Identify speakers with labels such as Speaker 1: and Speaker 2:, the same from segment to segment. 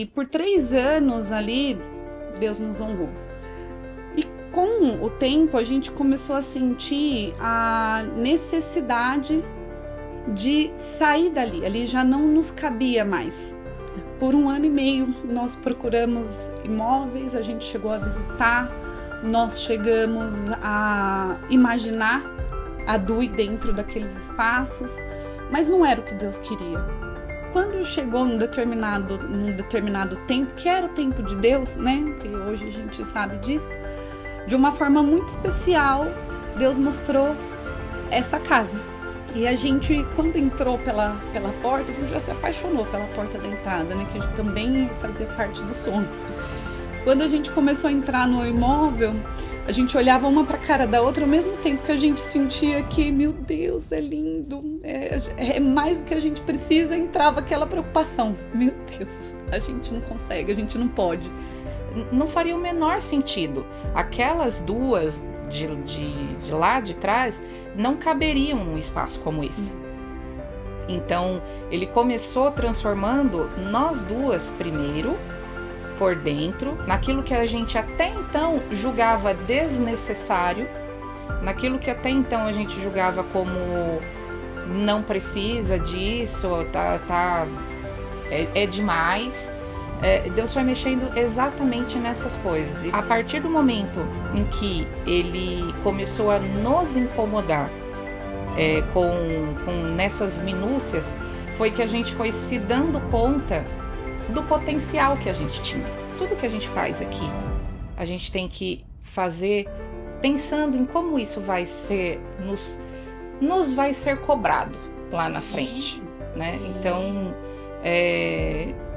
Speaker 1: E por 3 anos ali, Deus nos honrou. E com o tempo, a gente começou a sentir a necessidade de sair dali. Ali já não nos cabia mais. Por 1 ano e meio, nós procuramos imóveis, a gente chegou a visitar, nós chegamos a imaginar a DUI dentro daqueles espaços, mas não era o que Deus queria. Quando chegou num determinado tempo, que era o tempo de Deus, né? Que hoje a gente sabe disso, de uma forma muito especial, Deus mostrou essa casa. E a gente, quando entrou pela porta, a gente já se apaixonou pela porta da entrada, né? Que também fazia parte do sonho. Quando a gente começou a entrar no imóvel, a gente olhava uma para a cara da outra, ao mesmo tempo que a gente sentia que, meu Deus, é lindo, é mais do que a gente precisa, entrava aquela preocupação. Meu Deus, a gente não consegue, a gente não pode.
Speaker 2: Não faria o menor sentido. Aquelas duas de lá de trás não caberiam num espaço como esse. Então, ele começou transformando nós duas primeiro, por dentro, naquilo que a gente até então julgava desnecessário, naquilo que até então a gente julgava como não precisa disso, é demais. Deus foi mexendo exatamente nessas coisas. E a partir do momento em que ele começou a nos incomodar com nessas minúcias, foi que a gente foi se dando conta do potencial que a gente tinha. Tudo que a gente faz aqui, a gente tem que fazer pensando em como isso vai ser, nos vai ser cobrado lá na frente, né? Então,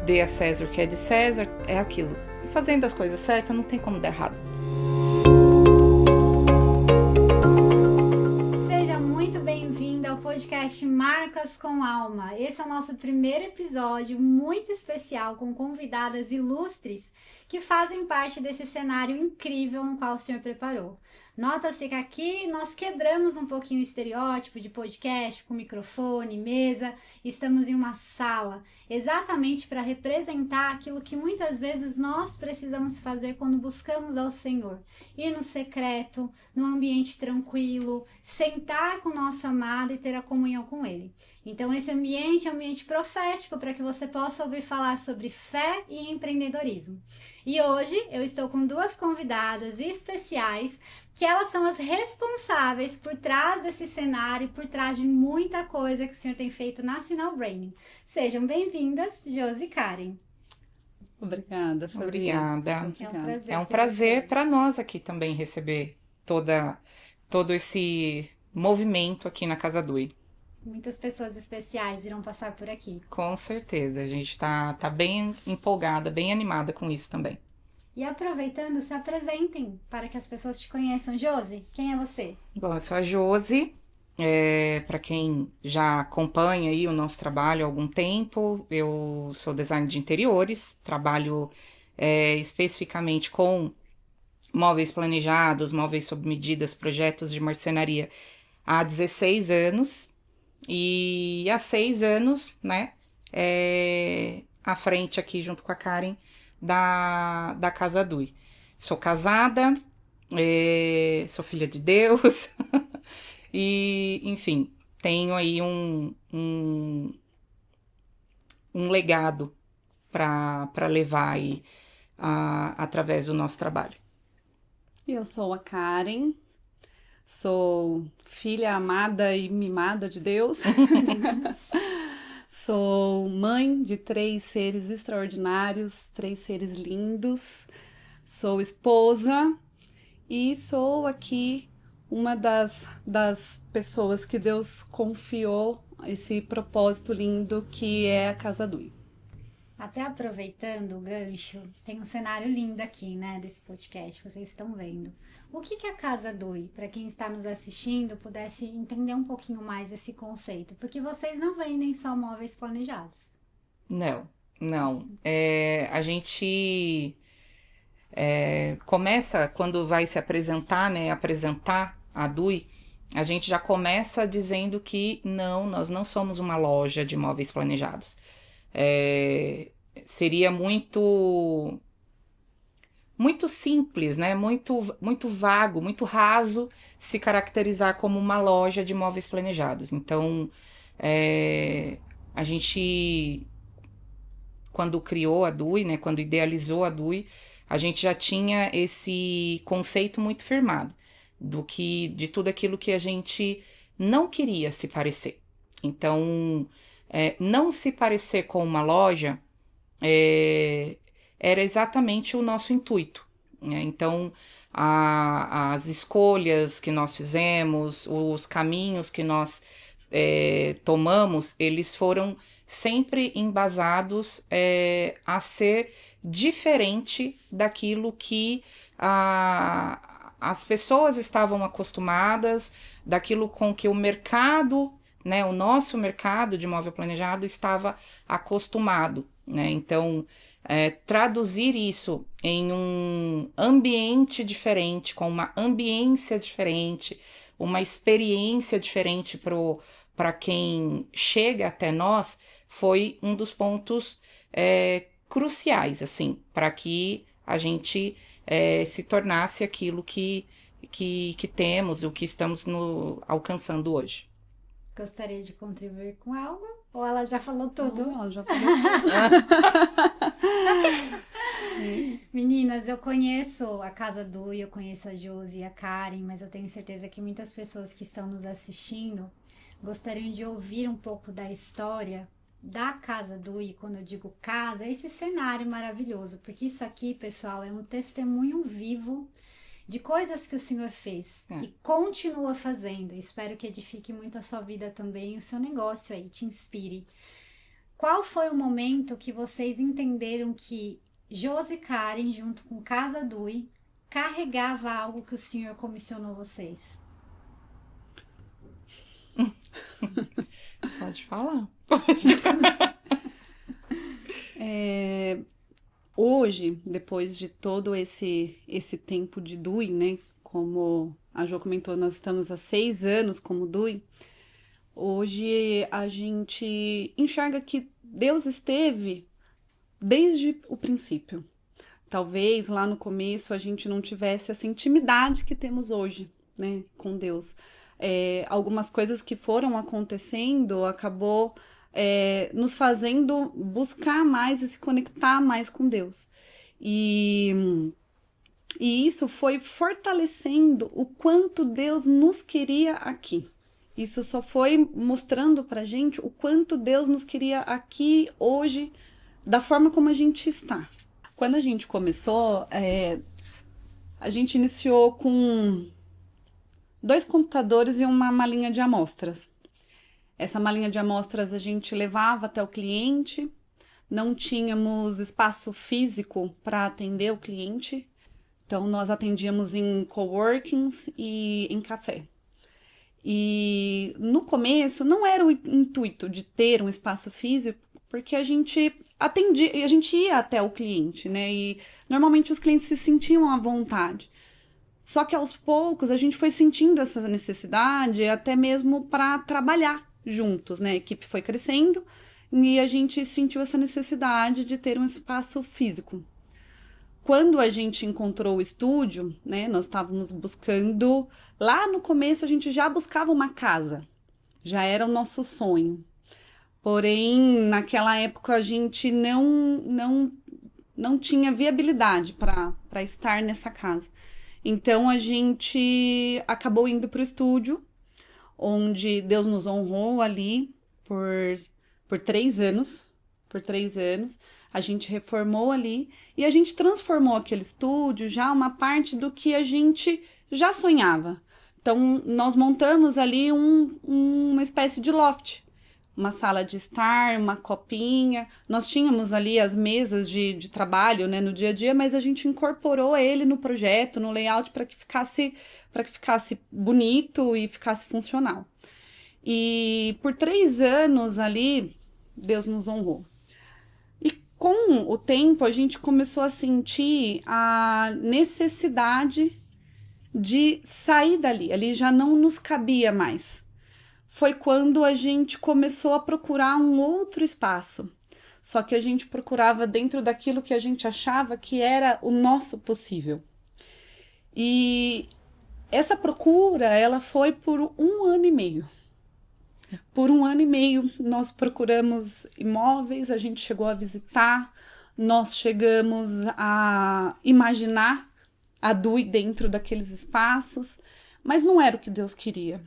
Speaker 2: dê a César o que é de César, é aquilo. Fazendo as coisas certas, não tem como dar errado.
Speaker 3: Podcast Marcas com Alma. Esse é o nosso primeiro episódio muito especial com convidadas ilustres que fazem parte desse cenário incrível no qual o Senhor preparou. Nota-se que aqui nós quebramos um pouquinho o estereótipo de podcast com microfone, mesa. Estamos em uma sala, exatamente para representar aquilo que muitas vezes nós precisamos fazer quando buscamos ao Senhor. Ir no secreto, num ambiente tranquilo, sentar com o nosso amado e ter a comunhão com Ele. Então esse ambiente é um ambiente profético para que você possa ouvir falar sobre fé e empreendedorismo. E hoje eu estou com 2 convidadas especiais, que elas são as responsáveis por trás desse cenário, por trás de muita coisa que o Senhor tem feito na Sinal Branding. Sejam bem-vindas, Josi e Karen.
Speaker 1: Obrigada.
Speaker 2: Obrigada.
Speaker 3: É um prazer
Speaker 2: para nós aqui também receber todo esse movimento aqui na Casa DUI.
Speaker 3: Muitas pessoas especiais irão passar por aqui.
Speaker 2: Com certeza, a gente tá bem empolgada, bem animada com isso também.
Speaker 3: E aproveitando, se apresentem para que as pessoas te conheçam. Josi, quem é você?
Speaker 2: Bom, eu sou a Josi, para quem já acompanha aí o nosso trabalho há algum tempo, eu sou designer de interiores, trabalho especificamente com móveis planejados, móveis sob medidas, projetos de marcenaria há 16 anos. E há 6 anos, né, à frente aqui junto com a Karen da Casa DUI. Sou casada, sou filha de Deus e, enfim, tenho aí um legado para levar aí através do nosso trabalho.
Speaker 1: Eu sou a Karen. Sou filha amada e mimada de Deus. Sou mãe de 3 seres extraordinários, 3 seres lindos. Sou esposa e sou aqui uma das pessoas que Deus confiou esse propósito lindo que é a Casa DUI.
Speaker 3: Até aproveitando o gancho, tem um cenário lindo aqui, né, desse podcast, vocês estão vendo. O que é a Casa DUI? Para quem está nos assistindo, pudesse entender um pouquinho mais esse conceito, porque vocês não vendem só móveis planejados.
Speaker 2: Não. A gente começa, quando vai se apresentar, né, apresentar a DUI, a gente já começa dizendo que nós não somos uma loja de móveis planejados. seria muito simples, né? Muito vago, muito raso se caracterizar como uma loja de móveis planejados. Então, a gente, quando criou a DUI, né? Quando idealizou a DUI, a gente já tinha esse conceito muito firmado de tudo aquilo que a gente não queria se parecer. Então, não se parecer com uma loja era exatamente o nosso intuito, né? Então, as escolhas que nós fizemos, os caminhos que nós tomamos, eles foram sempre embasados a ser diferente daquilo que as pessoas estavam acostumadas, daquilo com que o mercado, né, o nosso mercado de móvel planejado estava acostumado, né? Então, traduzir isso em um ambiente diferente, com uma ambiência diferente, uma experiência diferente para quem chega até nós, foi um dos pontos cruciais, assim, para que a gente se tornasse aquilo que temos, o que estamos alcançando hoje.
Speaker 3: Gostaria de contribuir com algo? Ou ela já falou tudo?
Speaker 1: Não, ela já falou tudo.
Speaker 3: Meninas, eu conheço a Casa DUI, eu conheço a Josi e a Karen, mas eu tenho certeza que muitas pessoas que estão nos assistindo gostariam de ouvir um pouco da história da Casa DUI. Quando eu digo casa, é esse cenário maravilhoso, porque isso aqui, pessoal, é um testemunho vivo de coisas que o Senhor fez e continua fazendo. Espero que edifique muito a sua vida também, o seu negócio aí, te inspire. Qual foi o momento que vocês entenderam que Josi e Karen, junto com Casa DUI, carregava algo que o Senhor comissionou vocês?
Speaker 2: Pode falar.
Speaker 1: Hoje, depois de todo esse tempo de DUI, né? Como a Jo comentou, nós estamos há 6 anos como DUI. Hoje a gente enxerga que Deus esteve desde o princípio. Talvez lá no começo a gente não tivesse essa intimidade que temos hoje, né, com Deus. Algumas coisas que foram acontecendo acabou nos fazendo buscar mais e se conectar mais com Deus. E isso foi fortalecendo o quanto Deus nos queria aqui. Isso só foi mostrando pra gente o quanto Deus nos queria aqui hoje, da forma como a gente está. Quando a gente começou, a gente iniciou com 2 computadores e uma malinha de amostras. Essa malinha de amostras a gente levava até o cliente, não tínhamos espaço físico para atender o cliente, então nós atendíamos em coworkings e em café. E no começo não era o intuito de ter um espaço físico, porque a gente atendia, a gente ia até o cliente, né? E normalmente os clientes se sentiam à vontade. Só que aos poucos a gente foi sentindo essa necessidade até mesmo para trabalhar juntos, né? A equipe foi crescendo e a gente sentiu essa necessidade de ter um espaço físico. Quando a gente encontrou o estúdio, né? Nós estávamos buscando... Lá no começo a gente já buscava uma casa. Já era o nosso sonho. Porém, naquela época a gente não tinha viabilidade para estar nessa casa. Então a gente acabou indo para o estúdio, onde Deus nos honrou ali por 3 anos. Por 3 anos. A gente reformou ali e a gente transformou aquele estúdio já uma parte do que a gente já sonhava. Então, nós montamos ali uma espécie de loft. Uma sala de estar, uma copinha. Nós tínhamos ali as mesas de trabalho, né, no dia a dia, mas a gente incorporou ele no projeto, no layout, para que ficasse bonito e ficasse funcional. E por 3 anos ali, Deus nos honrou. E com o tempo, a gente começou a sentir a necessidade de sair dali. Ali já não nos cabia mais. Foi quando a gente começou a procurar um outro espaço. Só que a gente procurava dentro daquilo que a gente achava que era o nosso possível. E essa procura, ela foi por 1 ano e meio. Por 1 ano e meio, nós procuramos imóveis, a gente chegou a visitar, nós chegamos a imaginar a Dui dentro daqueles espaços, mas não era o que Deus queria.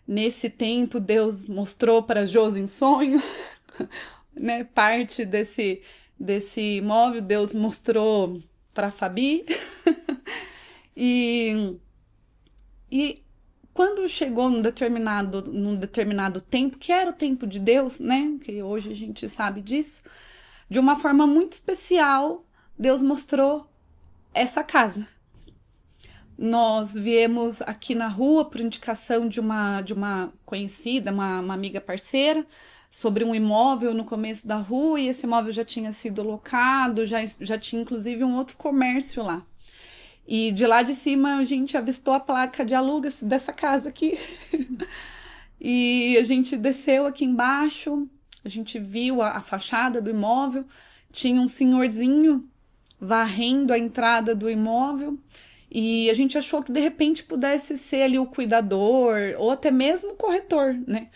Speaker 1: Nesse tempo, Deus mostrou para Josi em sonho, né, parte desse imóvel, Deus mostrou para a Fabi. E quando chegou num determinado tempo, que era o tempo de Deus, né? Que hoje a gente sabe disso, de uma forma muito especial, Deus mostrou essa casa. Nós viemos aqui na rua por indicação de uma conhecida, uma amiga parceira, sobre um imóvel no começo da rua, e esse imóvel já tinha sido locado, já tinha inclusive um outro comércio lá. E de lá de cima a gente avistou a placa de aluga-se dessa casa aqui. E a gente desceu aqui embaixo, a gente viu a fachada do imóvel, tinha um senhorzinho varrendo a entrada do imóvel, e a gente achou que de repente pudesse ser ali o cuidador, ou até mesmo o corretor, né?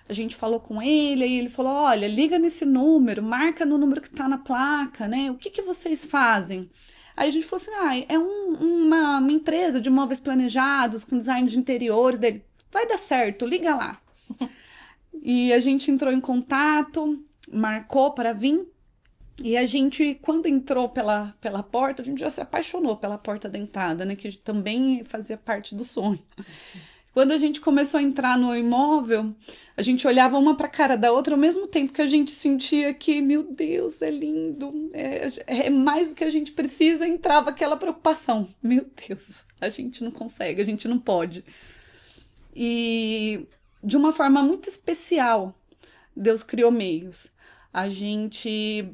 Speaker 1: A gente falou com ele, e ele falou, olha, liga nesse número, marca no número que tá na placa, né? O que vocês fazem? Aí a gente falou assim, é uma empresa de móveis planejados, com design de interiores, dele, vai dar certo, liga lá. E a gente entrou em contato, marcou para vir, e a gente, quando entrou pela porta, a gente já se apaixonou pela porta da entrada, né, que também fazia parte do sonho. Quando a gente começou a entrar no imóvel, a gente olhava uma para a cara da outra ao mesmo tempo que a gente sentia que, meu Deus, é lindo, é mais do que a gente precisa, entrava aquela preocupação. Meu Deus, a gente não consegue, a gente não pode. E de uma forma muito especial, Deus criou meios. A gente,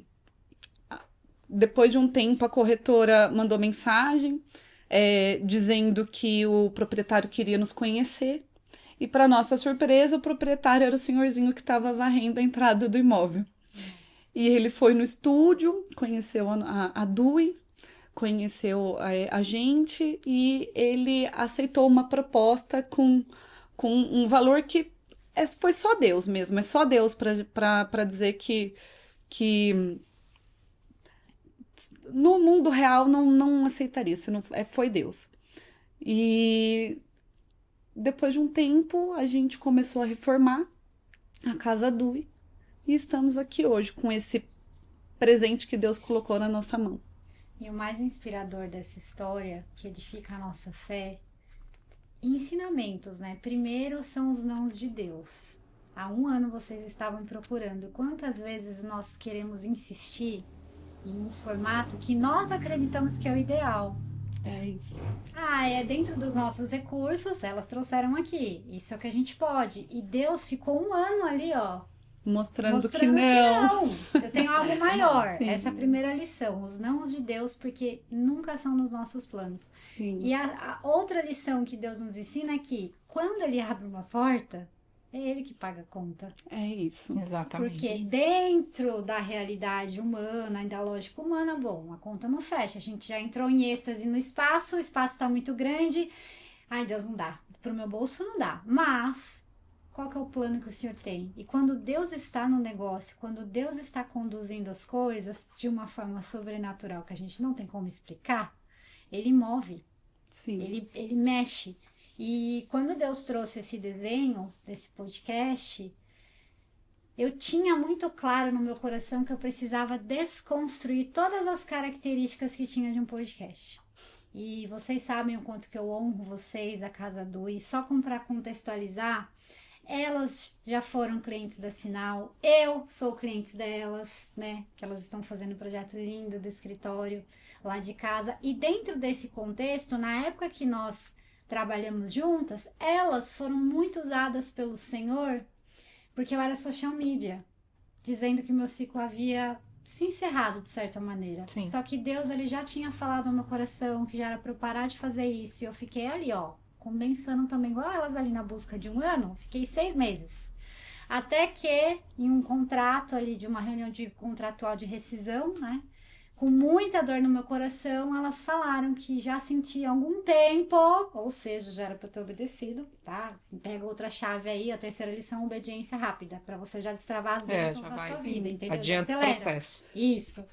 Speaker 1: depois de um tempo, a corretora mandou mensagem, dizendo que o proprietário queria nos conhecer, e para nossa surpresa o proprietário era o senhorzinho que estava varrendo a entrada do imóvel. E ele foi no estúdio, conheceu a Dui, conheceu a gente, e ele aceitou uma proposta com um valor que foi só Deus mesmo, é só Deus para dizer que no mundo real não aceitaria, foi Deus. E depois de um tempo, a gente começou a reformar a casa Dui, e estamos aqui hoje com esse presente que Deus colocou na nossa mão.
Speaker 3: E o mais inspirador dessa história, que edifica a nossa fé, ensinamentos, né? Primeiro são os nãos de Deus. Há 1 ano vocês estavam procurando. Quantas vezes nós queremos insistir em um formato que nós acreditamos que é o ideal?
Speaker 1: É isso.
Speaker 3: É dentro dos nossos recursos, elas trouxeram aqui. Isso é o que a gente pode. E Deus ficou 1 ano ali, ó.
Speaker 1: Mostrando que não.
Speaker 3: Eu tenho algo maior.
Speaker 1: Sim.
Speaker 3: Essa é a primeira lição. Os nãos de Deus, porque nunca são nos nossos planos.
Speaker 1: Sim.
Speaker 3: E a outra lição que Deus nos ensina é que quando Ele abre uma porta, é Ele que paga a conta.
Speaker 1: É isso.
Speaker 2: Exatamente.
Speaker 3: Porque dentro da realidade humana, da lógica humana, bom, a conta não fecha. A gente já entrou em êxtase no espaço, o espaço está muito grande. Ai, Deus, não dá. Pro meu bolso não dá. Mas qual que é o plano que o Senhor tem? E quando Deus está no negócio, quando Deus está conduzindo as coisas de uma forma sobrenatural que a gente não tem como explicar, Ele move.
Speaker 1: Sim.
Speaker 3: Ele mexe. E quando Deus trouxe esse desenho desse podcast, eu tinha muito claro no meu coração que eu precisava desconstruir todas as características que tinha de um podcast. E vocês sabem o quanto que eu honro vocês, a Casa Dui. Só para contextualizar, elas já foram clientes da Sinal, eu sou cliente delas, né? Que elas estão fazendo um projeto lindo do escritório lá de casa. E dentro desse contexto, na época que nós trabalhamos juntas, elas foram muito usadas pelo Senhor, porque eu era social media, dizendo que o meu ciclo havia se encerrado de certa maneira.
Speaker 2: Sim.
Speaker 3: Só que Deus, ele já tinha falado no meu coração que já era para eu parar de fazer isso, e eu fiquei ali, ó, condensando também, igual elas ali na busca de 1 ano, fiquei 6 meses. Até que, em um contrato ali, de uma reunião contratual de rescisão, né? Com muita dor no meu coração, elas falaram que já sentiam algum tempo, ou seja, já era para ter obedecido, tá? Pega outra chave aí, a terceira lição, obediência rápida, para você já destravar as bênçãos da sua vida, entendeu?
Speaker 2: Adianta o processo.
Speaker 3: Isso.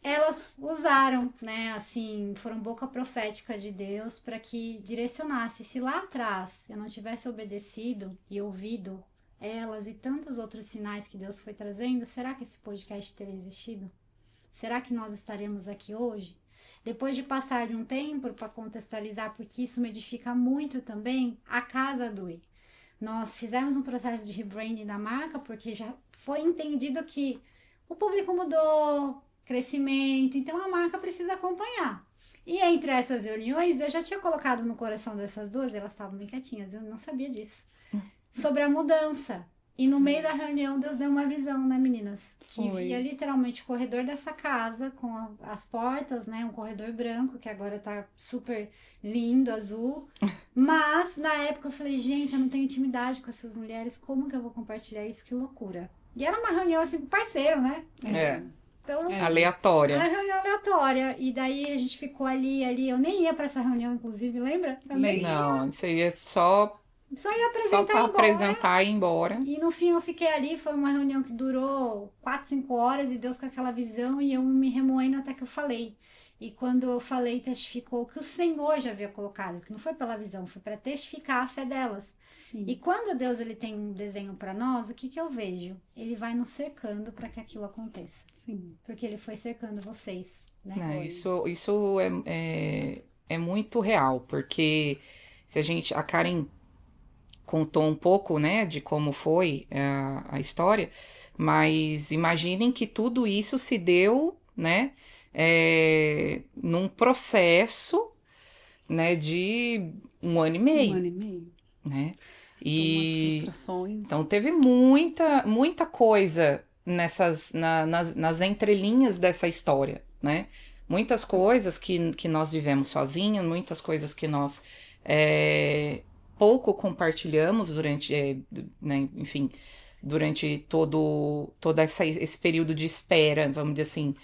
Speaker 3: Elas usaram, né, assim, foram boca profética de Deus para que direcionasse. Se lá atrás eu não tivesse obedecido e ouvido elas e tantos outros sinais que Deus foi trazendo, será que esse podcast teria existido? Será que nós estaremos aqui hoje? Depois de passar de um tempo, para contextualizar, porque isso me edifica muito também, a Casa Dui. Nós fizemos um processo de rebranding da marca, porque já foi entendido que o público mudou, crescimento, então a marca precisa acompanhar. E entre essas reuniões, eu já tinha colocado no coração dessas duas, elas estavam bem quietinhas, eu não sabia disso, sobre a mudança. E no meio da reunião, Deus deu uma visão, né, meninas? Que via literalmente o corredor dessa casa, com as portas, né? Um corredor branco, que agora tá super lindo, azul. Mas, na época, eu falei, gente, eu não tenho intimidade com essas mulheres, como que eu vou compartilhar isso? Que loucura. E era uma reunião, assim, com parceiro, né? Então,
Speaker 2: aleatória.
Speaker 3: Uma reunião aleatória. E daí a gente ficou ali. Eu nem ia pra essa reunião, inclusive, lembra?
Speaker 2: Não, isso aí é só
Speaker 3: ia apresentar
Speaker 2: só pra apresentar e ir embora.
Speaker 3: E no fim eu fiquei ali, foi uma reunião que durou 4, 5 horas e Deus com aquela visão e eu me remoendo até que eu falei. E quando eu falei, testificou que o Senhor já havia colocado, que não foi pela visão, foi para testificar a fé delas.
Speaker 1: Sim.
Speaker 3: E quando Deus ele tem um desenho para nós, o que eu vejo? Ele vai nos cercando para que aquilo aconteça.
Speaker 1: Sim.
Speaker 3: Porque ele foi cercando vocês, né?
Speaker 2: Isso é muito real, porque se a Karen contou um pouco, né, de como foi a história, mas imaginem que tudo isso se deu, né, num processo, né, de 1 ano e meio.
Speaker 1: 1 ano e meio.
Speaker 2: Né?
Speaker 1: E umas frustrações.
Speaker 2: Então teve muita coisa nas entrelinhas dessa história, né? Muitas coisas que nós vivemos sozinhos, muitas coisas que nós pouco compartilhamos durante, né, enfim, durante todo esse período de espera, vamos dizer assim,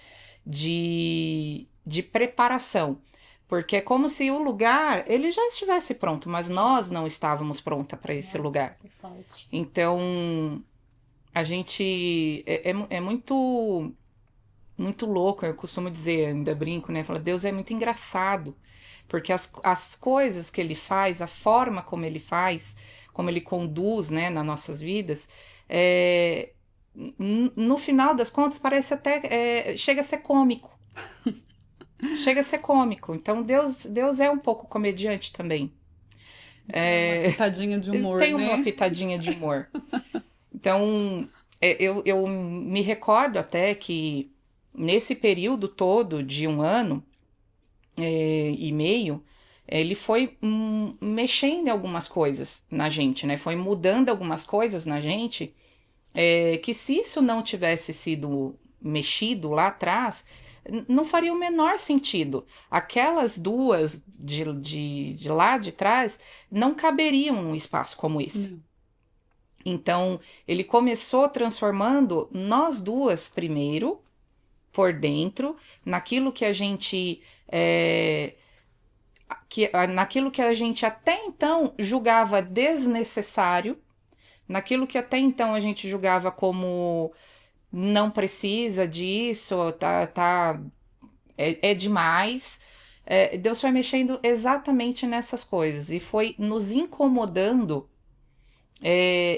Speaker 2: de preparação. Porque é como se o lugar, ele já estivesse pronto, mas nós não estávamos prontas para esse lugar. Então, a gente é muito louco, eu costumo dizer, ainda brinco, né? Falo, Deus é muito engraçado. Porque as coisas que ele faz, a forma como ele faz, como ele conduz, né, nas nossas vidas, no final das contas, parece até... chega a ser cômico. Chega a ser cômico. Então, Deus é um pouco comediante também.
Speaker 1: Uma pitadinha de humor,
Speaker 2: tem uma pitadinha de humor. Então, eu me recordo até que nesse período todo de 1 ano... e meio, ele foi mexendo em algumas coisas na gente, né? Foi mudando algumas coisas na gente, que se isso não tivesse sido mexido lá atrás, não faria o menor sentido. Aquelas duas de lá de trás não caberiam num espaço como esse. Não. Então, ele começou transformando nós duas primeiro, por dentro, naquilo que a gente naquilo que a gente até então julgava desnecessário, naquilo que até então a gente julgava como não precisa disso, é demais. Deus foi mexendo exatamente nessas coisas e foi nos incomodando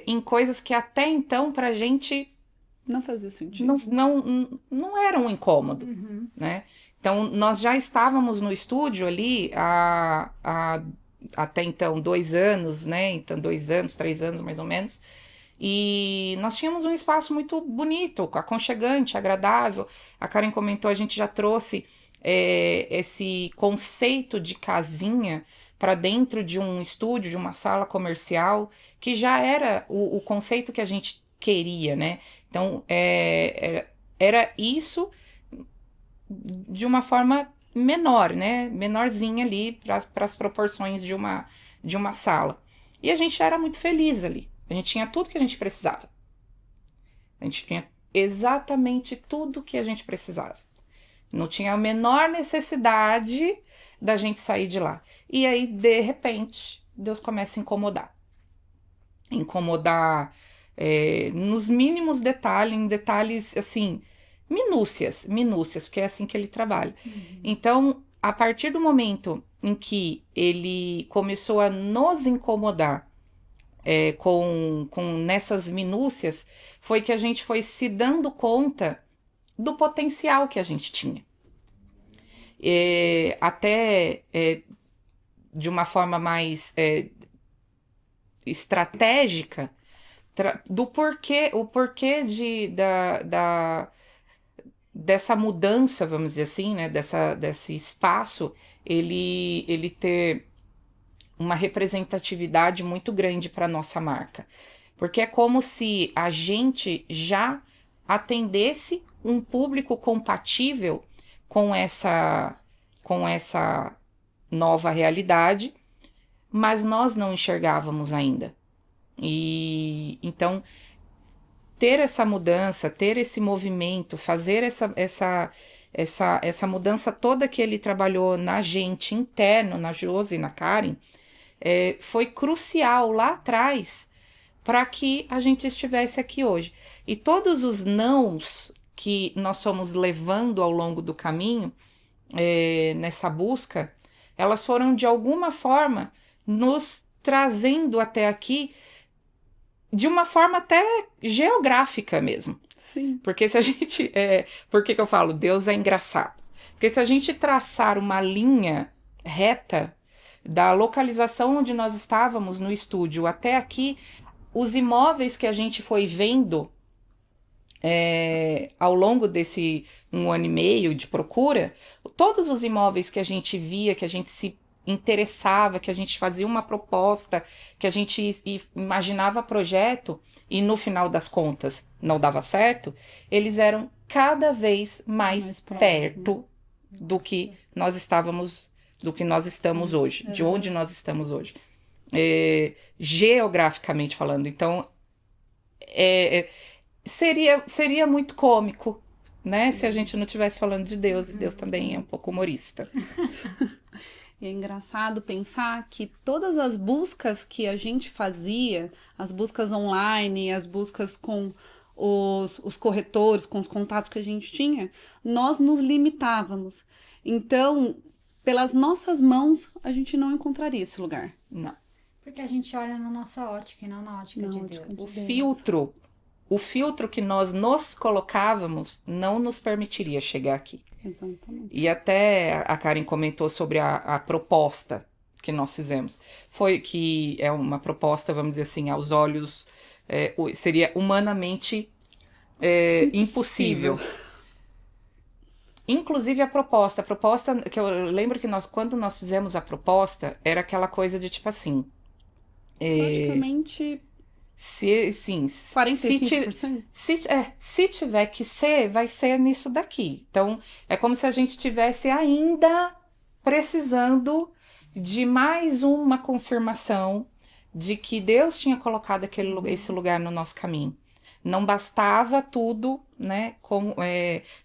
Speaker 2: em coisas que até então pra gente
Speaker 1: não fazia sentido.
Speaker 2: Não era um incômodo, né? Então, nós já estávamos no estúdio ali há até então 2 anos, né? Então, 2 anos, 3 anos mais ou menos. E nós tínhamos um espaço muito bonito, aconchegante, agradável. A Karen comentou, a gente já trouxe esse conceito de casinha para dentro de um estúdio, de uma sala comercial, que já era o conceito que a gente queria, né? Então, era isso de uma forma menor, né? Menorzinha ali para as proporções de uma sala. E a gente era muito feliz ali. A gente tinha tudo que a gente precisava. A gente tinha exatamente tudo que a gente precisava. Não tinha a menor necessidade da gente sair de lá. E aí, de repente, Deus começa a incomodar. Incomodar nos mínimos detalhes, em detalhes, assim, minúcias, porque é assim que ele trabalha. Então, a partir do momento em que ele começou a nos incomodar com nessas minúcias, foi que a gente foi se dando conta do potencial que a gente tinha. Até de uma forma mais estratégica, o porquê dessa mudança, vamos dizer assim, né, desse espaço, ele ter uma representatividade muito grande para nossa marca. Porque é como se a gente já atendesse um público compatível com essa nova realidade, mas nós não enxergávamos ainda. E então, ter essa mudança, ter esse movimento, fazer essa mudança toda que ele trabalhou na gente interno, na Josi e na Karen, foi crucial lá atrás para que a gente estivesse aqui hoje. E todos os nãos que nós fomos levando ao longo do caminho, nessa busca, elas foram de alguma forma nos trazendo até aqui de uma forma até geográfica mesmo.
Speaker 1: Sim.
Speaker 2: Porque se a gente... por que eu falo? Deus é engraçado. Porque se a gente traçar uma linha reta da localização onde nós estávamos no estúdio até aqui, os imóveis que a gente foi vendo ao longo desse 1 ano e meio de procura, todos os imóveis que a gente via, que a gente se interessava, que a gente fazia uma proposta, que a gente imaginava projeto e no final das contas não dava certo, eles eram cada vez mais perto do que nós estávamos, do que nós estamos hoje, de onde nós estamos hoje. Geograficamente falando. Então, seria muito cômico, né? Se a gente não estivesse falando de Deus, e Deus também é um pouco humorista.
Speaker 1: E é engraçado pensar que todas as buscas que a gente fazia, as buscas online, as buscas com os corretores, com os contatos que a gente tinha, nós nos limitávamos. Então, pelas nossas mãos, a gente não encontraria esse lugar.
Speaker 2: Não.
Speaker 3: Porque a gente olha na nossa ótica e não na ótica de Deus.
Speaker 2: O filtro que nós nos colocávamos não nos permitiria chegar aqui.
Speaker 1: Exatamente.
Speaker 2: E até a Karen comentou sobre a proposta que nós fizemos. Foi que é uma proposta, vamos dizer assim, aos olhos, seria humanamente impossível. Inclusive a proposta que eu lembro que quando nós fizemos a proposta, era aquela coisa de tipo assim...
Speaker 1: Praticamente... 45%?
Speaker 2: Se tiver que ser, vai ser nisso daqui. Então, é como se a gente tivesse ainda precisando de mais uma confirmação de que Deus tinha colocado esse lugar no nosso caminho. Não bastava tudo, né?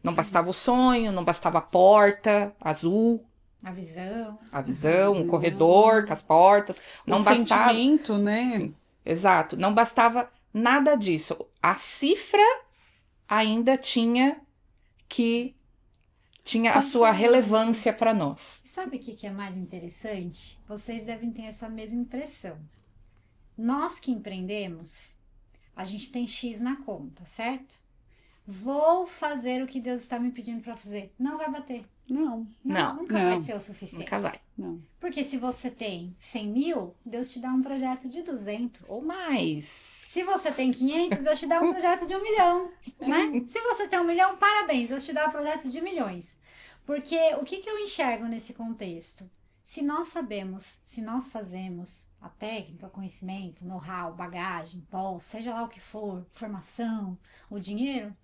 Speaker 2: Não bastava o sonho, não bastava a porta azul.
Speaker 3: A visão,
Speaker 2: um corredor com as portas. Não bastava...
Speaker 1: sentimento, né?
Speaker 2: Sim. Exato, não bastava nada disso. A cifra ainda tinha a sua relevância para nós.
Speaker 3: Sabe o que é mais interessante? Vocês devem ter essa mesma impressão. Nós que empreendemos, a gente tem X na conta, certo? Vou fazer o que Deus está me pedindo para fazer. Não vai bater. Nunca vai ser o suficiente.
Speaker 2: Nunca vai.
Speaker 1: Não.
Speaker 3: Porque se você tem 100 mil, Deus te dá um projeto de 200.
Speaker 2: Ou mais.
Speaker 3: Se você tem 500, Deus te dá um projeto de 1 milhão, né? Se você tem 1 milhão, parabéns, Deus te dá um projeto de milhões. Porque o que eu enxergo nesse contexto? Se nós sabemos, se nós fazemos a técnica, o conhecimento, know-how, bagagem, seja lá o que for, formação, o dinheiro,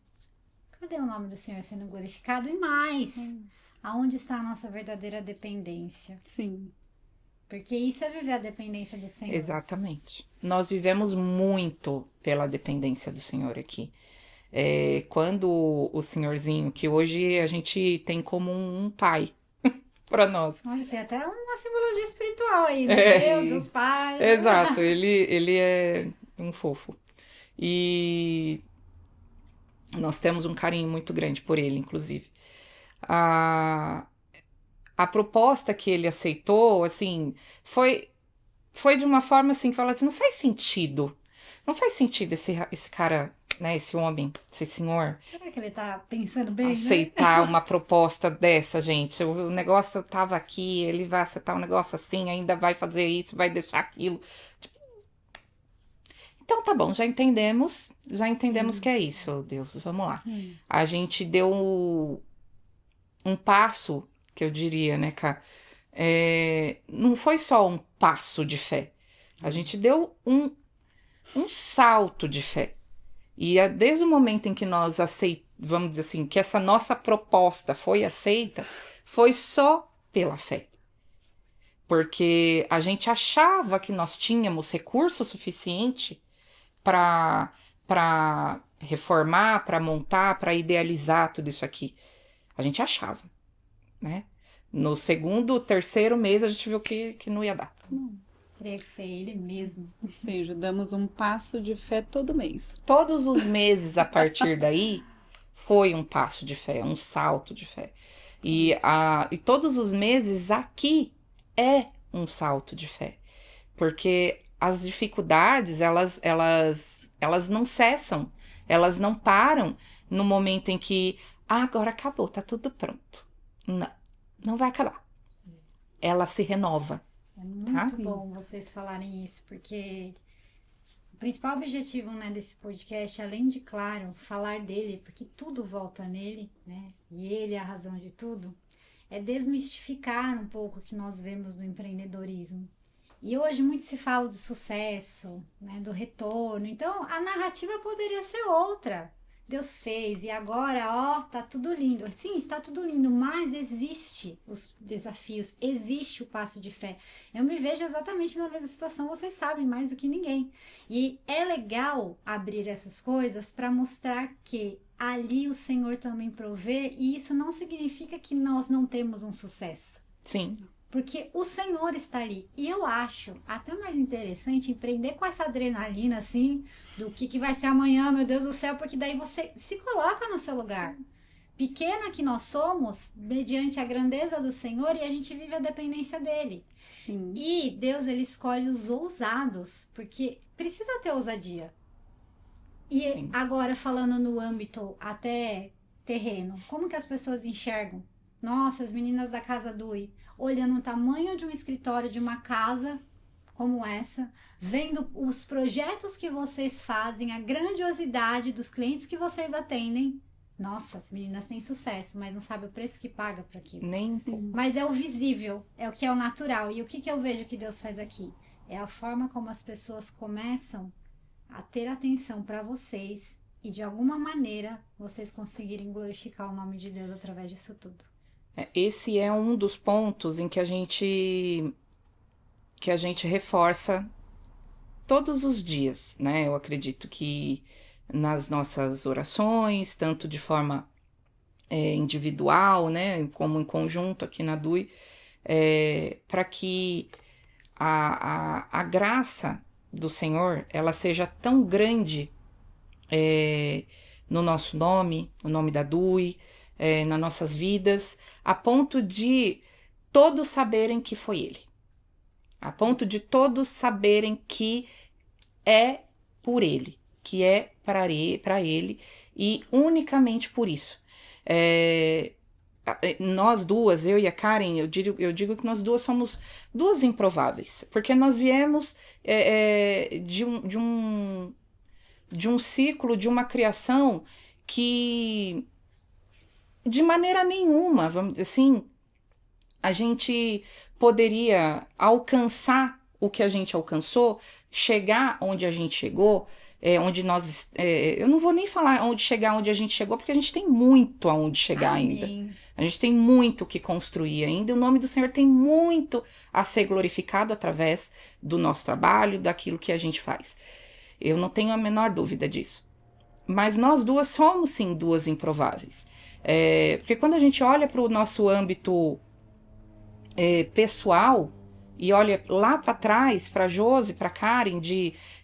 Speaker 3: cadê o nome do Senhor sendo glorificado? E mais, aonde está a nossa verdadeira dependência?
Speaker 1: Sim.
Speaker 3: Porque isso é viver a dependência do Senhor.
Speaker 2: Exatamente. Nós vivemos muito pela dependência do Senhor aqui. Quando o senhorzinho, que hoje a gente tem como um pai para nós.
Speaker 3: Olha, tem até uma simbologia espiritual aí, né? Deus, os pais.
Speaker 2: Exato, ele é um fofo. E nós temos um carinho muito grande por ele, inclusive. A proposta que ele aceitou, assim, foi de uma forma assim, que fala assim, não faz sentido esse cara, né, esse homem, esse senhor...
Speaker 3: Será que ele tá pensando bem,
Speaker 2: aceitar uma proposta dessa, gente? O negócio tava aqui, ele vai aceitar um negócio assim, ainda vai fazer isso, vai deixar aquilo. Então tá bom, já entendemos que é isso, Deus, vamos lá. A gente deu um passo, que eu diria, né, Cá? Não foi só um passo de fé. A gente deu um salto de fé. E desde o momento em que nós vamos dizer assim, que essa nossa proposta foi aceita, foi só pela fé. Porque a gente achava que nós tínhamos recurso suficiente para reformar, para montar, para idealizar tudo isso aqui. A gente achava, né? No segundo, terceiro mês, a gente viu que não ia dar.
Speaker 3: Teria que ser ele mesmo.
Speaker 1: Ou seja, damos um passo de fé todo mês.
Speaker 2: Todos os meses a partir daí foi um passo de fé, um salto de fé. E todos os meses aqui é um salto de fé. Porque as dificuldades, elas não cessam, elas não param no momento em que agora acabou, tá tudo pronto. Não vai acabar. Ela se renova.
Speaker 3: É muito bom vocês falarem isso, porque o principal objetivo, né, desse podcast, além de, claro, falar dele, porque tudo volta nele, né, e ele é a razão de tudo, é desmistificar um pouco o que nós vemos no empreendedorismo. E hoje muito se fala do sucesso, né, do retorno, então a narrativa poderia ser outra. Deus fez e agora, ó, tá tudo lindo. Sim, está tudo lindo, mas existe os desafios, existe o passo de fé. Eu me vejo exatamente na mesma situação, vocês sabem mais do que ninguém. E é legal abrir essas coisas para mostrar que ali o Senhor também provê, e isso não significa que nós não temos um sucesso.
Speaker 2: Sim.
Speaker 3: Porque o Senhor está ali. E eu acho até mais interessante empreender com essa adrenalina, assim, do que vai ser amanhã, meu Deus do céu, porque daí você se coloca no seu lugar. Sim. Pequena que nós somos, mediante a grandeza do Senhor, e a gente vive a dependência dele.
Speaker 1: Sim.
Speaker 3: E Deus, ele escolhe os ousados, porque precisa ter ousadia. E Sim. Agora, falando no âmbito até terreno, como que as pessoas enxergam? Nossa, as meninas da Casa Dui, olhando o tamanho de um escritório de uma casa como essa, vendo os projetos que vocês fazem, a grandiosidade dos clientes que vocês atendem. Nossa, as meninas têm sucesso, mas não sabem o preço que paga para aquilo.
Speaker 2: Nem.
Speaker 3: Mas é o visível, é o que é o natural. E o que eu vejo que Deus faz aqui? É a forma como as pessoas começam a ter atenção para vocês e de alguma maneira vocês conseguirem glorificar o nome de Deus através disso tudo.
Speaker 2: Esse é um dos pontos em que a gente reforça todos os dias, né? Eu acredito que nas nossas orações, tanto de forma individual, né, como em conjunto aqui na DUI, para que a graça do Senhor, ela seja tão grande no nosso nome, no nome da DUI, nas nossas vidas, a ponto de todos saberem que foi Ele. A ponto de todos saberem que é por Ele, que é para Ele e unicamente por isso. Nós duas, eu e a Karen, eu digo que nós duas somos duas improváveis, porque nós viemos de um ciclo, de uma criação que de maneira nenhuma, vamos dizer assim, a gente poderia alcançar o que a gente alcançou, chegar onde a gente chegou, onde nós... eu não vou nem falar onde chegar, onde a gente chegou, porque a gente tem muito aonde chegar
Speaker 3: Amém.
Speaker 2: ainda. A gente tem muito que construir ainda. O nome do Senhor tem muito a ser glorificado através do nosso trabalho, daquilo que a gente faz. Eu não tenho a menor dúvida disso. Mas nós duas somos, sim, duas improváveis. Porque quando a gente olha para o nosso âmbito pessoal, e olha lá para trás, para Josi, para Karen,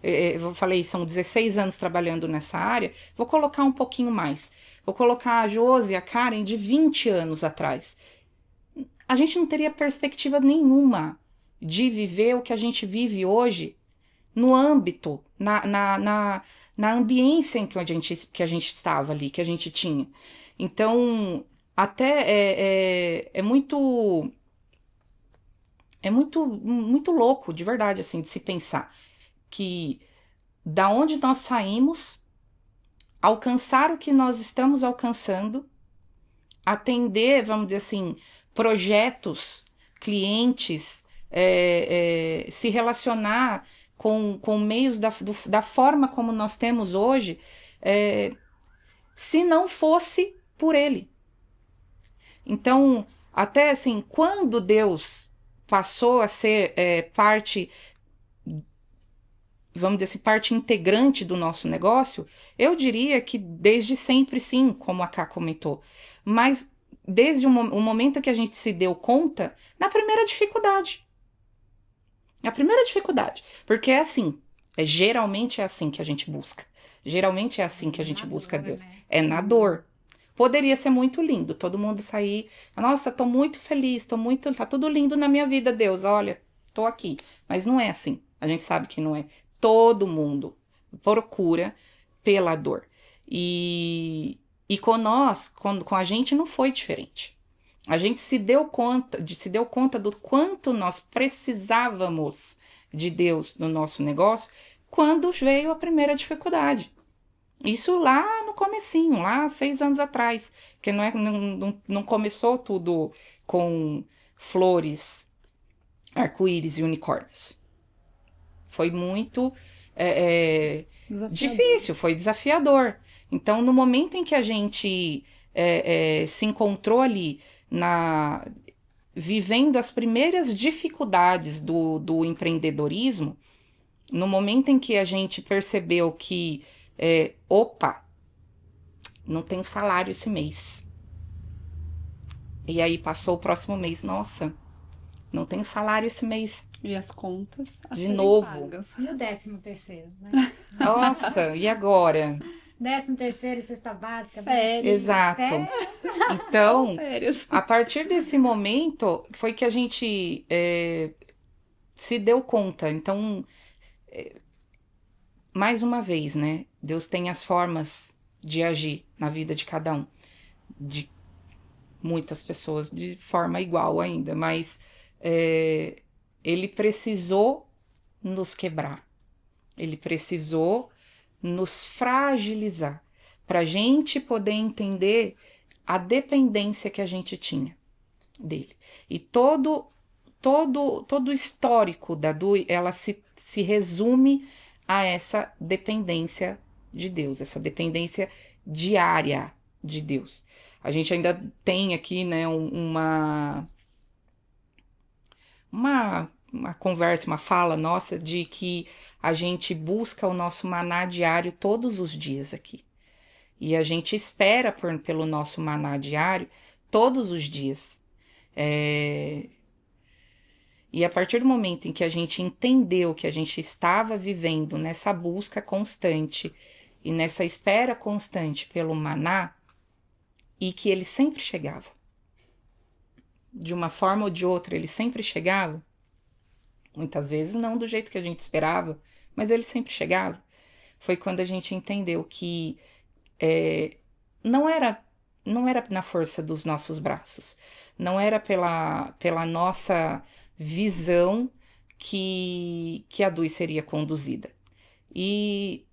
Speaker 2: eu falei, são 16 anos trabalhando nessa área, vou colocar um pouquinho mais. Vou colocar a Josi e a Karen de 20 anos atrás. A gente não teria perspectiva nenhuma de viver o que a gente vive hoje no âmbito, na ambiência em que a gente estava ali, que a gente tinha. Então, até é muito louco, de verdade, assim, de se pensar que da onde nós saímos, alcançar o que nós estamos alcançando, atender, vamos dizer assim, projetos, clientes, se relacionar com meios da forma como nós temos hoje, se não fosse por ele. Então, até assim, quando Deus passou a ser parte, vamos dizer assim, parte integrante do nosso negócio, eu diria que desde sempre sim, como a Ká comentou, mas desde o momento que a gente se deu conta, na primeira dificuldade. A primeira dificuldade, porque geralmente é assim que a gente busca. Geralmente é assim que a gente busca Deus. Né? É na dor. Poderia ser muito lindo, todo mundo sair, nossa, tô muito feliz, tá tudo lindo na minha vida, Deus, olha, tô aqui. Mas não é assim, a gente sabe que não é. Todo mundo procura pela dor. E com a gente não foi diferente. A gente se deu conta do quanto nós precisávamos de Deus no nosso negócio quando veio a primeira dificuldade. Isso lá no comecinho, lá 6 anos atrás, porque não começou tudo com flores, arco-íris e unicórnios. Foi muito difícil, foi desafiador. Então, no momento em que a gente se encontrou ali, vivendo as primeiras dificuldades do empreendedorismo, no momento em que a gente percebeu que não tem salário esse mês. E aí passou o próximo mês, nossa, não tenho salário esse mês.
Speaker 1: E as contas
Speaker 2: de novo.
Speaker 3: Pagas. E o 13º, né?
Speaker 2: Nossa, e agora?
Speaker 3: 13º, cesta básica.
Speaker 2: Férias. Exato. Férias. Então, a partir desse momento, foi que a gente se deu conta. Então, mais uma vez, né? Deus tem as formas de agir na vida de cada um. De muitas pessoas de forma igual ainda, mas ele precisou nos quebrar. Ele precisou nos fragilizar para a gente poder entender a dependência que a gente tinha dele. E todo o histórico da DUI, ela se resume a essa dependência de Deus, essa dependência diária de Deus. A gente ainda tem aqui, né, uma conversa, uma fala nossa de que a gente busca o nosso maná diário todos os dias aqui. E a gente espera pelo nosso maná diário todos os dias. E a partir do momento em que a gente entendeu que a gente estava vivendo nessa busca constante e nessa espera constante pelo maná, e que ele sempre chegava, de uma forma ou de outra ele sempre chegava, muitas vezes não do jeito que a gente esperava, mas ele sempre chegava, foi quando a gente entendeu que não era na força dos nossos braços, não era pela nossa visão que a DUI seria conduzida. E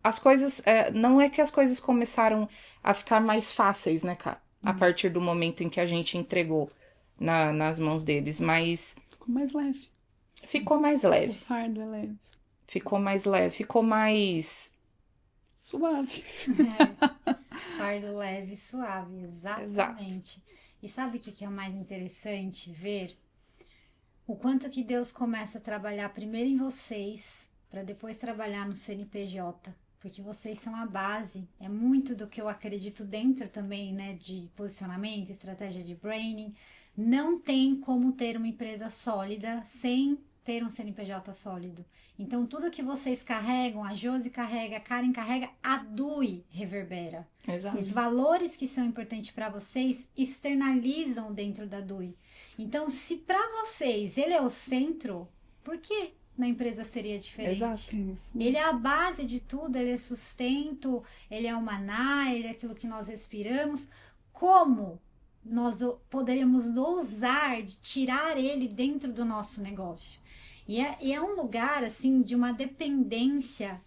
Speaker 2: as coisas, não é que as coisas começaram a ficar mais fáceis, né, cara? A partir do momento em que a gente entregou nas mãos deles, mas...
Speaker 1: Ficou mais leve.
Speaker 2: Ficou mais leve.
Speaker 1: O fardo é leve.
Speaker 2: Ficou mais leve, ficou mais...
Speaker 1: suave.
Speaker 3: Fardo leve e suave, exatamente. Exato. E sabe o que é o mais interessante ver? O quanto que Deus começa a trabalhar primeiro em vocês, para depois trabalhar no CNPJ. porque vocês são a base. É muito do que eu acredito dentro também, né, de posicionamento, estratégia de branding. Não tem como ter uma empresa sólida sem ter um CNPJ sólido. Então, tudo que vocês carregam, a Josi carrega, a Karen carrega, a DUI reverbera.
Speaker 2: Exato.
Speaker 3: Os valores que são importantes para vocês externalizam dentro da DUI. Então, se para vocês ele é o centro, por que na empresa seria diferente?
Speaker 2: Exato.
Speaker 3: Ele é a base de tudo, ele é sustento, ele é o maná, ele é aquilo que nós respiramos. Como nós poderíamos ousar de tirar ele dentro do nosso negócio? E é um lugar, assim, de uma dependência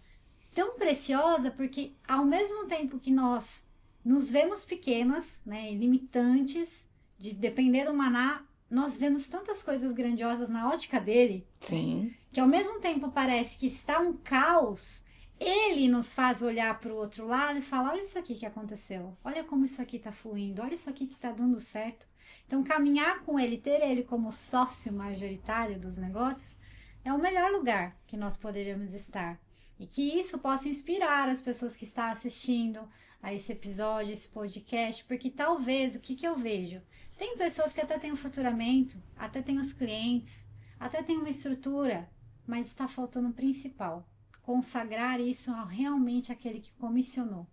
Speaker 3: tão preciosa, porque ao mesmo tempo que nós nos vemos pequenas, né, limitantes, de depender do maná, nós vemos tantas coisas grandiosas na ótica dele.
Speaker 2: Sim.
Speaker 3: Que ao mesmo tempo parece que está um caos, ele nos faz olhar para o outro lado e falar, olha isso aqui que aconteceu, olha como isso aqui está fluindo, olha isso aqui que está dando certo. Então, caminhar com ele, ter ele como sócio majoritário dos negócios, é o melhor lugar que nós poderíamos estar. E que isso possa inspirar as pessoas que estão assistindo a esse episódio, esse podcast, porque talvez, o que eu vejo? Tem pessoas que até têm um faturamento, até têm os clientes, até tem uma estrutura, mas está faltando o principal. Consagrar isso realmente àquele que comissionou.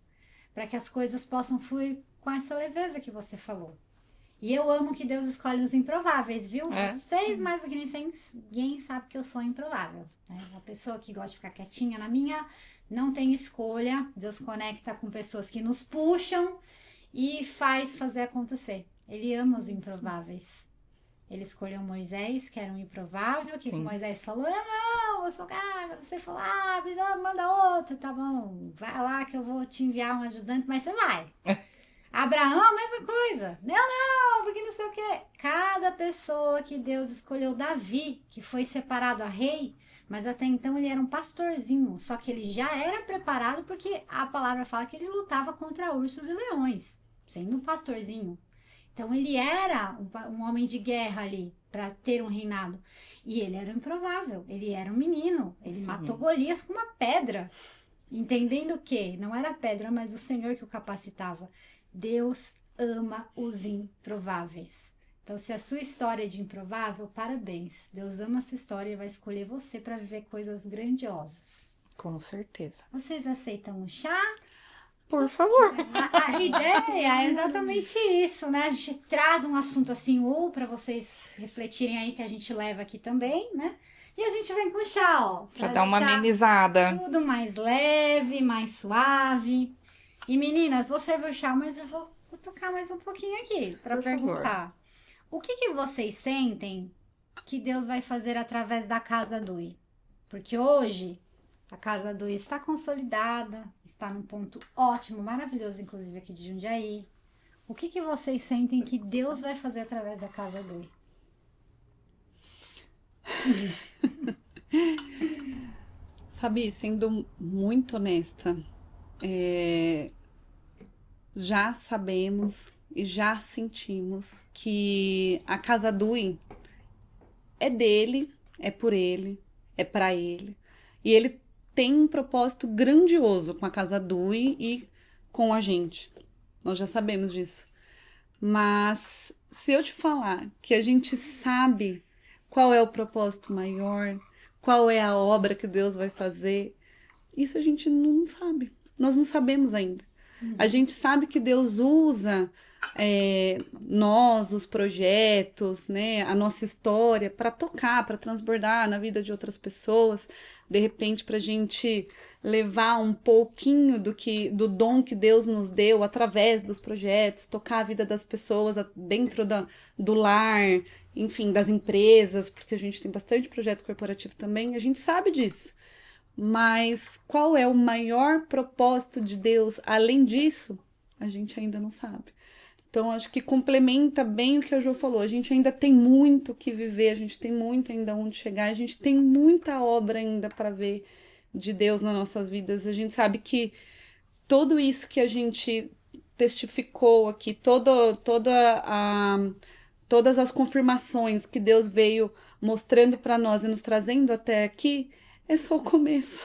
Speaker 3: Para que as coisas possam fluir com essa leveza que você falou. E eu amo que Deus escolhe os improváveis, viu? Vocês, mais do que ninguém sabe que eu sou improvável. Né? Uma pessoa que gosta de ficar quietinha na minha, não tem escolha. Deus conecta com pessoas que nos puxam e faz fazer acontecer. Ele ama os improváveis. Ele escolheu Moisés, que era um improvável, que Moisés falou, eu sou gaga, você falou, manda outro, tá bom, vai lá que eu vou te enviar um ajudante, mas você vai. Abraão, a mesma coisa. Não, porque não sei o quê. Cada pessoa que Deus escolheu, Davi, que foi separado a rei, mas até então ele era um pastorzinho, só que ele já era preparado porque a palavra fala que ele lutava contra ursos e leões, sendo um pastorzinho. Então ele era um homem de guerra ali, para ter um reinado. E ele era improvável, ele era um menino, ele matou Golias com uma pedra, entendendo que não era pedra, mas o Senhor que o capacitava. Deus ama os improváveis. Então, se a sua história é de improvável, parabéns. Deus ama a sua história e vai escolher você para viver coisas grandiosas.
Speaker 2: Com certeza.
Speaker 3: Vocês aceitam um chá?
Speaker 2: Por favor.
Speaker 3: A ideia é exatamente isso, né? A gente traz um assunto assim, ou para vocês refletirem aí, que a gente leva aqui também, né? E a gente vem com chá, ó.
Speaker 2: Pra dar uma amenizada.
Speaker 3: Tudo mais leve, mais suave. E meninas, vou servir o chá, mas eu vou tocar mais um pouquinho aqui para perguntar. O que vocês sentem que Deus vai fazer através da Casa Dui? Porque hoje a Casa Dui está consolidada, está num ponto ótimo, maravilhoso, inclusive aqui de Jundiaí. O que vocês sentem que Deus vai fazer através da Casa Dui?
Speaker 1: Fabi, sendo muito honesta, já sabemos e já sentimos que a Casa Dui é dele, é por ele, é para ele. E ele tem um propósito grandioso com a Casa Dui e com a gente. Nós já sabemos disso. Mas se eu te falar que a gente sabe qual é o propósito maior, qual é a obra que Deus vai fazer, isso a gente não sabe. Nós não sabemos ainda. A gente sabe que Deus usa nós, os projetos, né, a nossa história para tocar, para transbordar na vida de outras pessoas, de repente para a gente levar um pouquinho do dom que Deus nos deu através dos projetos, tocar a vida das pessoas dentro do lar, enfim, das empresas, porque a gente tem bastante projeto corporativo também, a gente sabe disso. Mas qual é o maior propósito de Deus além disso? A gente ainda não sabe. Então, acho que complementa bem o que a Jo falou. A gente ainda tem muito que viver, a gente tem muito ainda onde chegar, a gente tem muita obra ainda para ver de Deus nas nossas vidas. A gente sabe que tudo isso que a gente testificou aqui, todas as confirmações que Deus veio mostrando para nós e nos trazendo até aqui, é só o começo.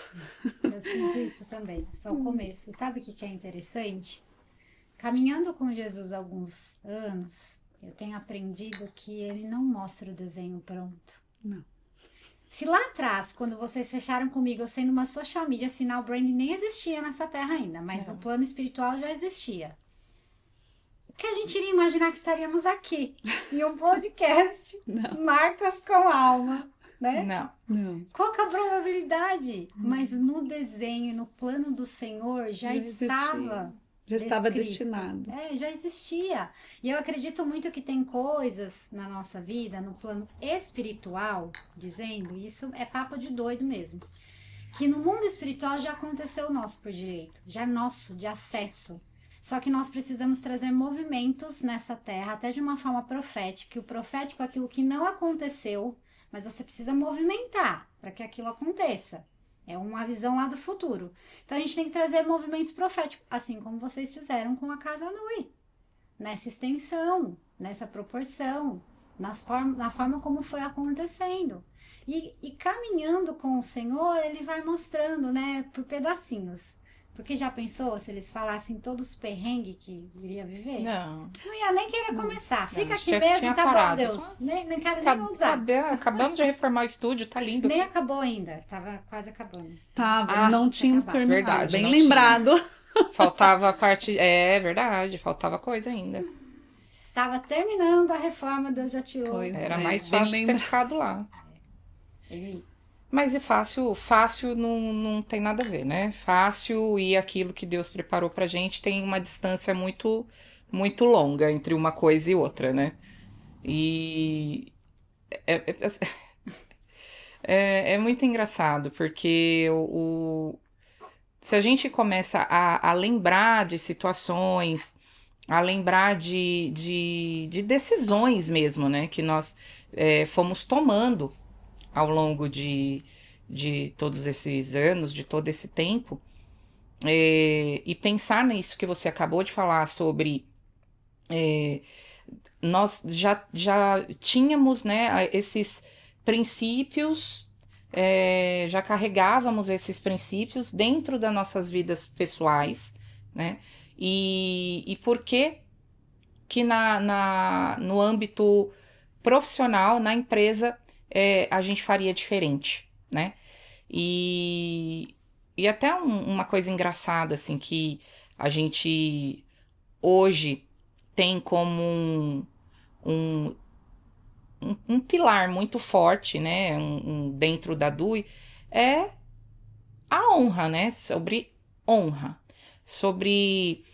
Speaker 3: Eu sinto isso também, só o começo. Sabe o que é interessante? Caminhando com Jesus há alguns anos, eu tenho aprendido que ele não mostra o desenho pronto.
Speaker 1: Não.
Speaker 3: Se lá atrás, quando vocês fecharam comigo, eu sendo uma social media, sinal branding nem existia nessa terra ainda, mas no plano espiritual já existia. Que a gente iria imaginar que estaríamos aqui, em um podcast, Marcas com Alma, né?
Speaker 2: Não.
Speaker 3: Qual que é a probabilidade? Mas no desenho, no plano do Senhor, já estava
Speaker 1: destinado.
Speaker 3: Já existia. E eu acredito muito que tem coisas na nossa vida, no plano espiritual, dizendo, isso é papo de doido mesmo, que no mundo espiritual já aconteceu o nosso por direito, já é nosso, de acesso. Só que nós precisamos trazer movimentos nessa terra, até de uma forma profética. O profético é aquilo que não aconteceu, mas você precisa movimentar para que aquilo aconteça. É uma visão lá do futuro. Então a gente tem que trazer movimentos proféticos, assim como vocês fizeram com a Casa Nui. Nessa extensão, nessa proporção, na forma como foi acontecendo. E caminhando com o Senhor, ele vai mostrando, né, por pedacinhos. Porque já pensou se eles falassem todos os perrengues que iria viver?
Speaker 2: Não.
Speaker 3: Não ia nem querer começar. Fica aqui
Speaker 2: tinha
Speaker 3: mesmo, tá
Speaker 2: parado.
Speaker 3: bom, Deus. Nem quero nem usar.
Speaker 2: Acabamos de reformar o estúdio, tá lindo.
Speaker 3: Nem acabou ainda. Tava quase acabando.
Speaker 1: Tava, não tínhamos terminado.
Speaker 2: Verdade,
Speaker 1: bem
Speaker 2: não
Speaker 1: lembrado.
Speaker 2: Faltava a parte... É verdade, faltava coisa ainda.
Speaker 3: Estava terminando a reforma, Deus já tirou.
Speaker 1: Pois
Speaker 2: Era
Speaker 1: é,
Speaker 2: mais
Speaker 1: bem
Speaker 2: fácil ter ficado lá. Mas fácil não tem nada a ver, né? Fácil e aquilo que Deus preparou pra gente tem uma distância muito, muito longa entre uma coisa e outra, né? E é muito engraçado, porque se a gente começa a lembrar de situações, a lembrar de decisões mesmo, né? Que nós fomos tomando ao longo de todos esses anos, de todo esse tempo, e pensar nisso que você acabou de falar sobre nós já tínhamos, né, esses princípios, já carregávamos esses princípios dentro das nossas vidas pessoais, né, e por que no âmbito profissional, na empresa, a gente faria diferente, né? E até uma coisa engraçada, assim, que a gente hoje tem como um pilar muito forte, né? Dentro da DUI, é a honra, né? Sobre honra. Sobre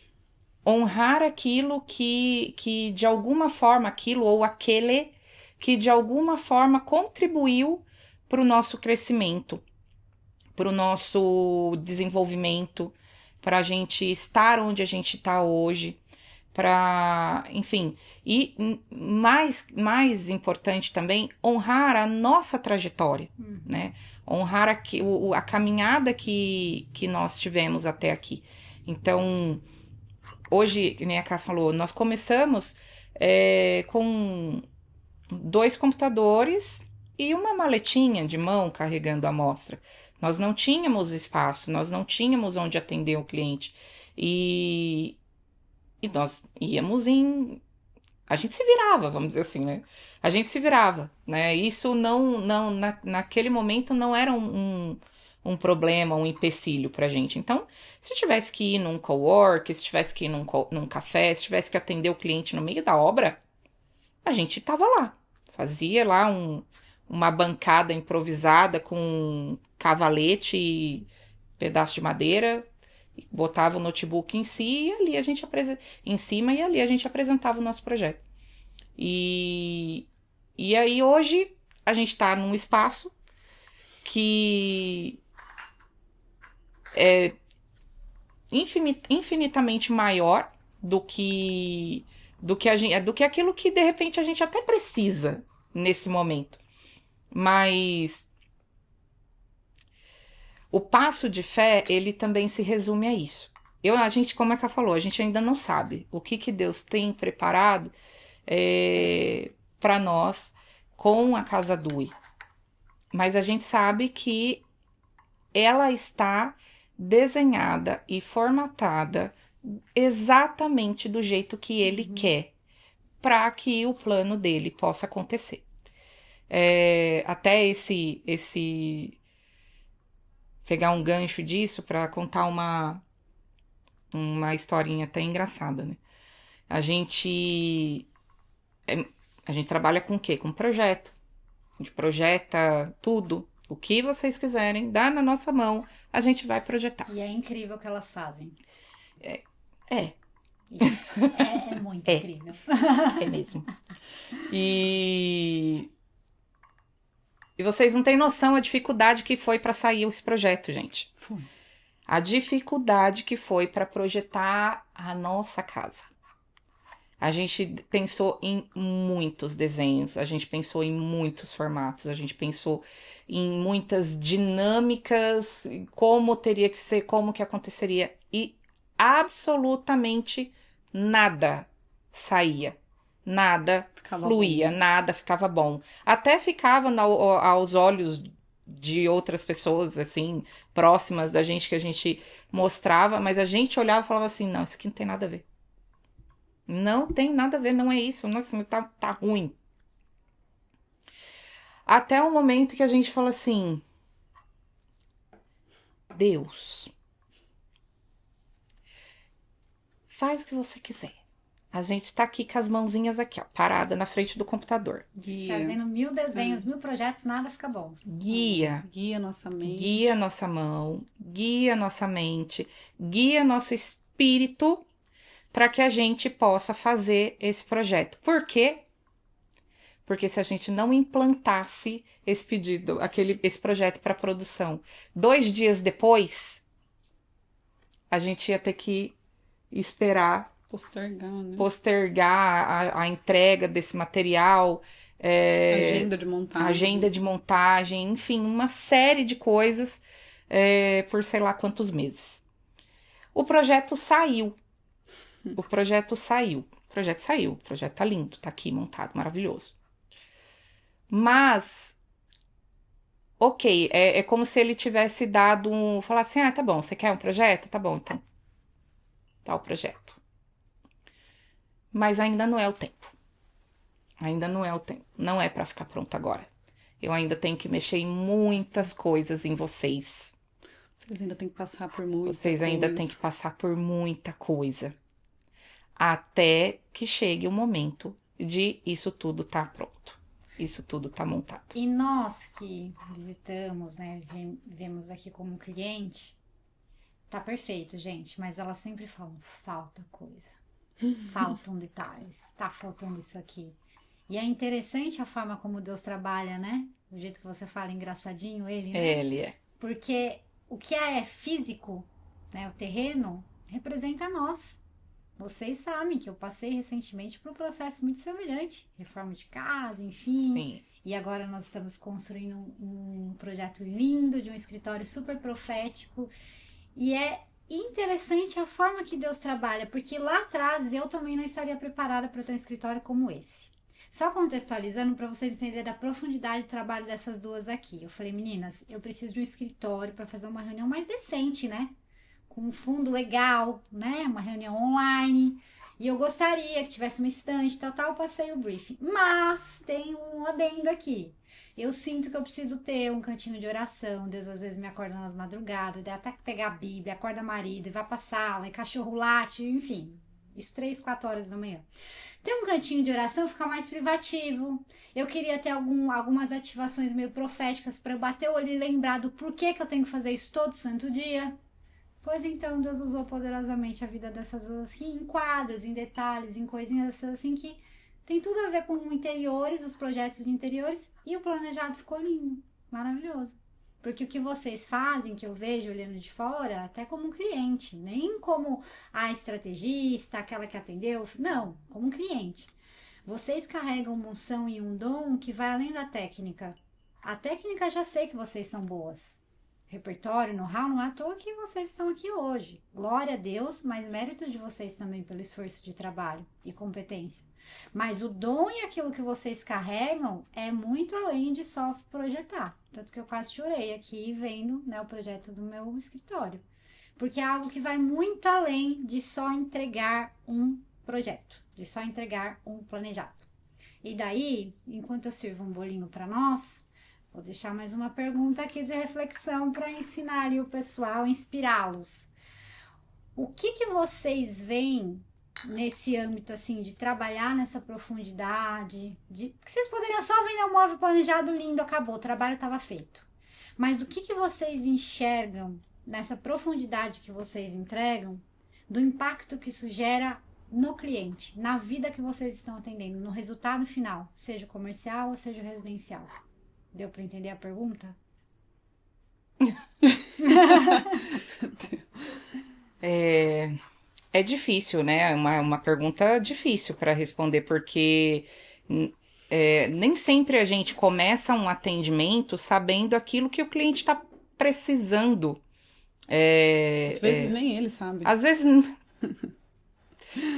Speaker 2: honrar aquilo que de alguma forma, aquilo ou aquele que de alguma forma contribuiu para o nosso crescimento, para o nosso desenvolvimento, para a gente estar onde a gente está hoje, para, enfim, e mais importante também, honrar a nossa trajetória, né? Honrar a caminhada que nós tivemos até aqui. Então, hoje, que nem a Ká falou, nós começamos com 2 computadores e uma maletinha de mão carregando a amostra. Nós não tínhamos espaço, nós não tínhamos onde atender o cliente. E nós íamos a gente se virava, vamos dizer assim, né? A gente se virava, né? Isso naquele momento não era um problema, um empecilho pra gente. Então, se tivesse que ir num cowork, se tivesse que ir num café, se tivesse que atender o cliente no meio da obra, a gente tava lá. Fazia lá uma bancada improvisada com cavalete e pedaço de madeira, botava o notebook em si e ali a gente em cima e ali a gente apresentava o nosso projeto. E aí hoje a gente está num espaço que é infinitamente maior do que aquilo que de repente a gente até precisa nesse momento. Mas o passo de fé, ele também se resume a isso. A gente, como a Ká falou, a gente ainda não sabe o que Deus tem preparado para nós com a Casa Dui. Mas a gente sabe que ela está desenhada e formatada exatamente do jeito que ele quer, para que o plano dele possa acontecer. Até pegar um gancho disso para contar uma historinha até engraçada, né? A gente trabalha com o quê? Com projeto. A gente projeta tudo. O que vocês quiserem, dá na nossa mão, a gente vai projetar.
Speaker 3: E é incrível o que elas fazem.
Speaker 2: Isso,
Speaker 3: é muito incrível.
Speaker 2: É mesmo. E vocês não têm noção a dificuldade que foi para sair esse projeto, gente. A dificuldade que foi para projetar a nossa casa. A gente pensou em muitos desenhos, a gente pensou em muitos formatos, a gente pensou em muitas dinâmicas, como teria que ser, como que aconteceria, e absolutamente nada saía, nada fluía, nada ficava bom. Até ficava aos olhos de outras pessoas, assim, próximas da gente, que a gente mostrava, mas a gente olhava e falava assim, não, isso aqui não tem nada a ver. Não tem nada a ver, não é isso. Nossa, tá ruim. Até o momento que a gente fala assim, Deus, faz o que você quiser. A gente tá aqui com as mãozinhas aqui, ó, parada na frente do computador.
Speaker 1: Guia.
Speaker 3: Fazendo 1000 desenhos, 1000 projetos, nada fica bom.
Speaker 2: Guia
Speaker 1: nossa mente.
Speaker 2: Guia nossa mão, guia nossa mente, guia nosso espírito, para que a gente possa fazer esse projeto. Por quê? Porque se a gente não implantasse esse pedido, esse projeto para produção, 2 dias depois, a gente ia ter que esperar postergar a entrega desse material, agenda de montagem, enfim, uma série de coisas por sei lá quantos meses. O projeto saiu. O projeto saiu, o projeto tá lindo, tá aqui montado, maravilhoso. Mas, ok, é como se ele tivesse dado falar assim, tá bom, você quer um projeto? Tá bom, então, tá o projeto. Mas ainda não é o tempo. Não é pra ficar pronto agora. Eu ainda tenho que mexer em muitas coisas em vocês.
Speaker 1: Vocês ainda têm que passar por muita coisa. Até que chegue o momento de isso tudo tá pronto. Isso tudo tá montado.
Speaker 3: E nós que visitamos, né, vemos aqui como cliente, tá perfeito, gente, mas elas sempre falam, falta coisa. Faltam detalhes, tá faltando isso aqui. E é interessante a forma como Deus trabalha, né? O jeito que você fala, engraçadinho ele, né?
Speaker 2: Ele é.
Speaker 3: Porque o que é físico, né, o terreno, representa nós. Vocês sabem que eu passei recentemente por um processo muito semelhante. Reforma de casa, enfim.
Speaker 2: Sim.
Speaker 3: E agora nós estamos construindo um projeto lindo, de um escritório super profético. E é interessante a forma que Deus trabalha, porque lá atrás eu também não estaria preparada para ter um escritório como esse. Só contextualizando para vocês entenderem a profundidade do trabalho dessas duas aqui. Eu falei, meninas, eu preciso de um escritório para fazer uma reunião mais decente, né? Com um fundo legal, né? Uma reunião online. E eu gostaria que tivesse uma estante, tal, passei o briefing. Mas tem um adendo aqui. Eu sinto que eu preciso ter um cantinho de oração. Deus às vezes me acorda nas madrugadas, daí até pegar a Bíblia, acorda marido, e vai pra sala, e cachorro late, enfim. Isso 3, 4 horas da manhã. Ter um cantinho de oração fica mais privativo. Eu queria ter algumas ativações meio proféticas para eu bater o olho e lembrar do porquê que eu tenho que fazer isso todo santo dia. Pois então, Deus usou poderosamente a vida dessas duas aqui em quadros, em detalhes, em coisinhas assim que tem tudo a ver com interiores, os projetos de interiores, e o planejado ficou lindo, maravilhoso. Porque o que vocês fazem, que eu vejo olhando de fora, até como um cliente, nem como a estrategista, aquela que atendeu, não, como um cliente. Vocês carregam uma unção e um dom que vai além da técnica. A técnica já sei que vocês são boas. repertório, know-how, não é à toa que vocês estão aqui hoje. Glória a Deus, mas mérito de vocês também pelo esforço de trabalho e competência. Mas o dom e aquilo que vocês carregam é muito além de só projetar. Tanto que eu quase chorei aqui vendo, né, o projeto do meu escritório. Porque é algo que vai muito além de só entregar um projeto, de só entregar um planejado. E daí, enquanto eu sirvo um bolinho para nós, vou deixar mais uma pergunta aqui de reflexão para ensinar o pessoal, inspirá-los. O que vocês veem nesse âmbito, assim, de trabalhar nessa profundidade? Porque vocês poderiam só vender um móvel planejado lindo, acabou, o trabalho estava feito. Mas o que vocês enxergam nessa profundidade que vocês entregam, do impacto que isso gera no cliente, na vida que vocês estão atendendo, no resultado final, seja comercial ou seja residencial? Deu para entender a pergunta?
Speaker 2: É difícil, né? Uma pergunta difícil para responder, porque nem sempre a gente começa um atendimento sabendo aquilo que o cliente está precisando.
Speaker 1: Às vezes nem ele sabe.
Speaker 2: Às vezes,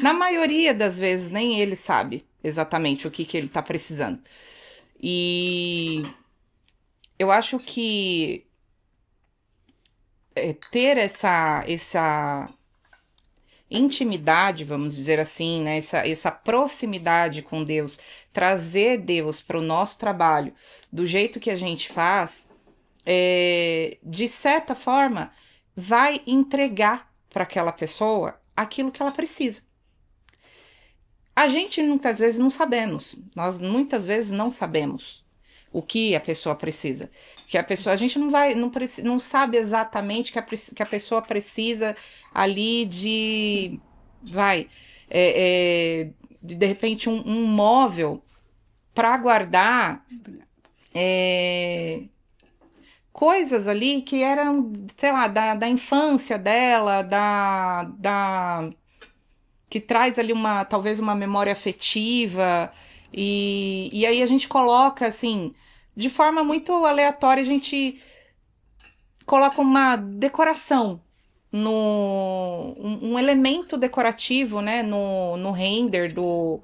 Speaker 2: na maioria das vezes, nem ele sabe exatamente o que ele está precisando. E eu acho que ter essa intimidade, vamos dizer assim, né? Essa proximidade com Deus, trazer Deus para o nosso trabalho do jeito que a gente faz, de certa forma, vai entregar para aquela pessoa aquilo que ela precisa. A gente muitas vezes não sabemos, nós muitas vezes não sabemos o que a pessoa precisa. Que a gente não sabe exatamente que a pessoa precisa ali de repente um móvel para guardar coisas ali que eram, sei lá, da infância dela, que traz ali talvez uma memória afetiva, e aí a gente coloca, assim, de forma muito aleatória, a gente coloca uma decoração, um elemento decorativo, né, no render do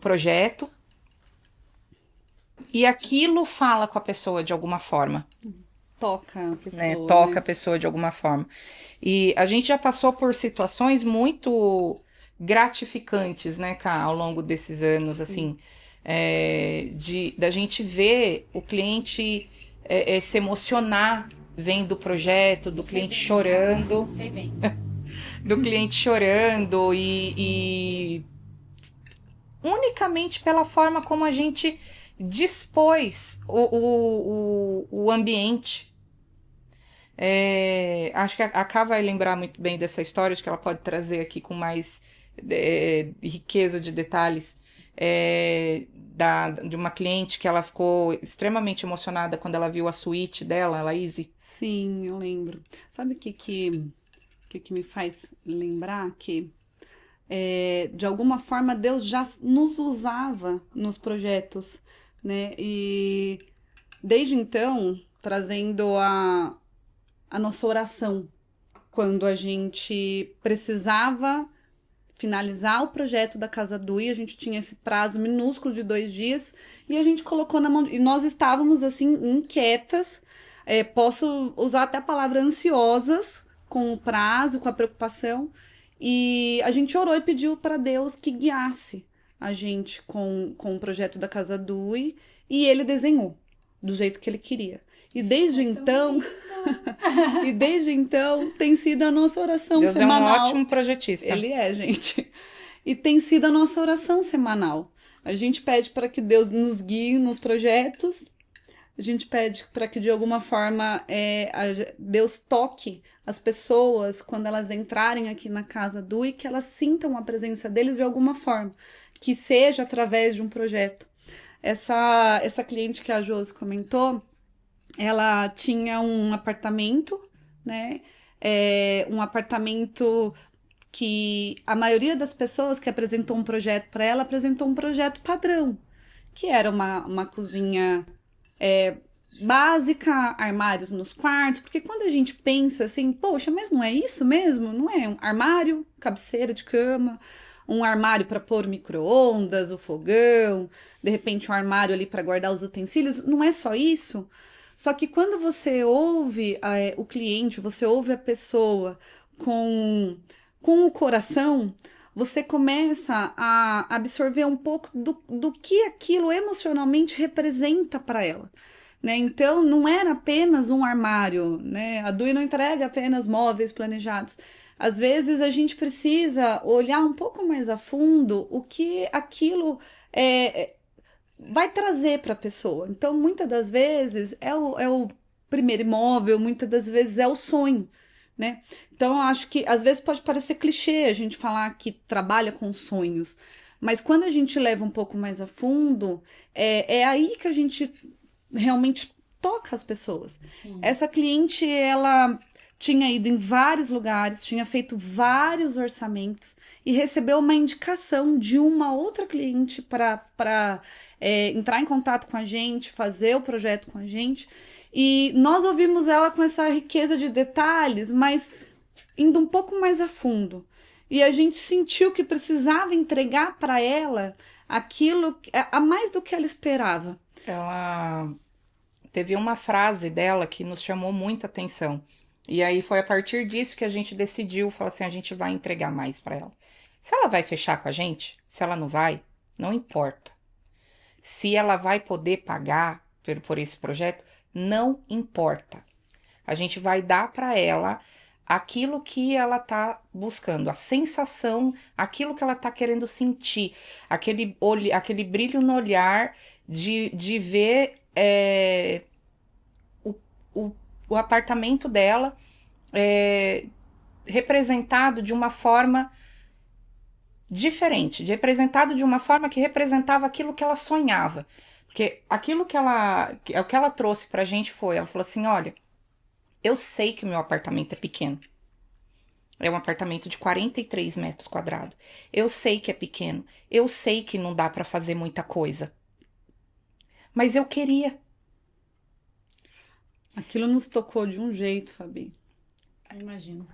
Speaker 2: projeto, e aquilo fala com a pessoa de alguma forma.
Speaker 1: Toca a pessoa.
Speaker 2: Né? Toca a pessoa de alguma forma. E a gente já passou por situações muito gratificantes, né, Ká, ao longo desses anos, assim, da gente ver o cliente se emocionar vendo o projeto, do cliente chorando.
Speaker 3: Sei bem.
Speaker 2: Do cliente chorando e unicamente pela forma como a gente dispôs o ambiente. Acho que a Ká vai lembrar muito bem dessa história, acho que ela pode trazer aqui com mais riqueza de detalhes, de uma cliente que ela ficou extremamente emocionada quando ela viu a suíte dela, a Laís.
Speaker 1: Sim, eu lembro. Sabe o que me faz lembrar? Que de alguma forma Deus já nos usava nos projetos, né? E desde então, trazendo a nossa oração, quando a gente precisava finalizar o projeto da Casa Dui, a gente tinha esse prazo minúsculo de 2 dias, e a gente colocou na mão, e nós estávamos assim, inquietas, posso usar até a palavra ansiosas, com o prazo, com a preocupação, e a gente orou e pediu para Deus que guiasse a gente com o projeto da Casa Dui, e ele desenhou do jeito que ele queria. E desde então tem sido a nossa oração
Speaker 2: Deus
Speaker 1: semanal.
Speaker 2: Deus é um ótimo projetista.
Speaker 1: Ele gente. E tem sido a nossa oração semanal. A gente pede para que Deus nos guie nos projetos. A gente pede para que de alguma forma Deus toque as pessoas quando elas entrarem aqui na Casa Dui, que elas sintam a presença deles de alguma forma, que seja através de um projeto. Essa cliente que a Josi comentou, ela tinha um apartamento, né? Um apartamento que a maioria das pessoas que apresentou um projeto para ela, apresentou um projeto padrão, que era uma cozinha básica, armários nos quartos, porque quando a gente pensa assim, poxa, mas não é isso mesmo? Não é um armário, cabeceira de cama, um armário para pôr micro-ondas, o fogão, de repente um armário ali para guardar os utensílios, não é só isso? Só que quando você ouve o cliente, você ouve a pessoa com o coração, você começa a absorver um pouco do que aquilo emocionalmente representa para ela. Né? Então, não era apenas um armário, né? A Dui não entrega apenas móveis planejados. Às vezes, a gente precisa olhar um pouco mais a fundo o que aquilo vai trazer para a pessoa. Então, muitas das vezes, é o primeiro imóvel, muitas das vezes é o sonho, né? Então, eu acho que, às vezes, pode parecer clichê a gente falar que trabalha com sonhos, mas quando a gente leva um pouco mais a fundo, é aí que a gente realmente toca as pessoas.
Speaker 3: Sim.
Speaker 1: Essa cliente, ela tinha ido em vários lugares, tinha feito vários orçamentos e recebeu uma indicação de uma outra cliente para entrar em contato com a gente, fazer o projeto com a gente. E nós ouvimos ela com essa riqueza de detalhes, mas indo um pouco mais a fundo. E a gente sentiu que precisava entregar para ela aquilo a mais do que ela esperava.
Speaker 2: Ela teve uma frase dela que nos chamou muita atenção. E aí foi a partir disso que a gente decidiu, falar assim, a gente vai entregar mais para ela. Se ela vai fechar com a gente, se ela não vai, não importa. Se ela vai poder pagar por esse projeto, não importa. A gente vai dar para ela aquilo que ela tá buscando, a sensação, aquilo que ela tá querendo sentir, aquele brilho no olhar de ver o apartamento dela representado de uma forma diferente, representado de uma forma que representava aquilo que ela sonhava. Porque aquilo que ela trouxe pra gente ela falou assim, olha, eu sei que o meu apartamento é pequeno. É um apartamento de 43 metros quadrados. Eu sei que é pequeno. Eu sei que não dá pra fazer muita coisa. Mas eu queria.
Speaker 1: Aquilo nos tocou de um jeito, Fabi.
Speaker 3: Eu imagino.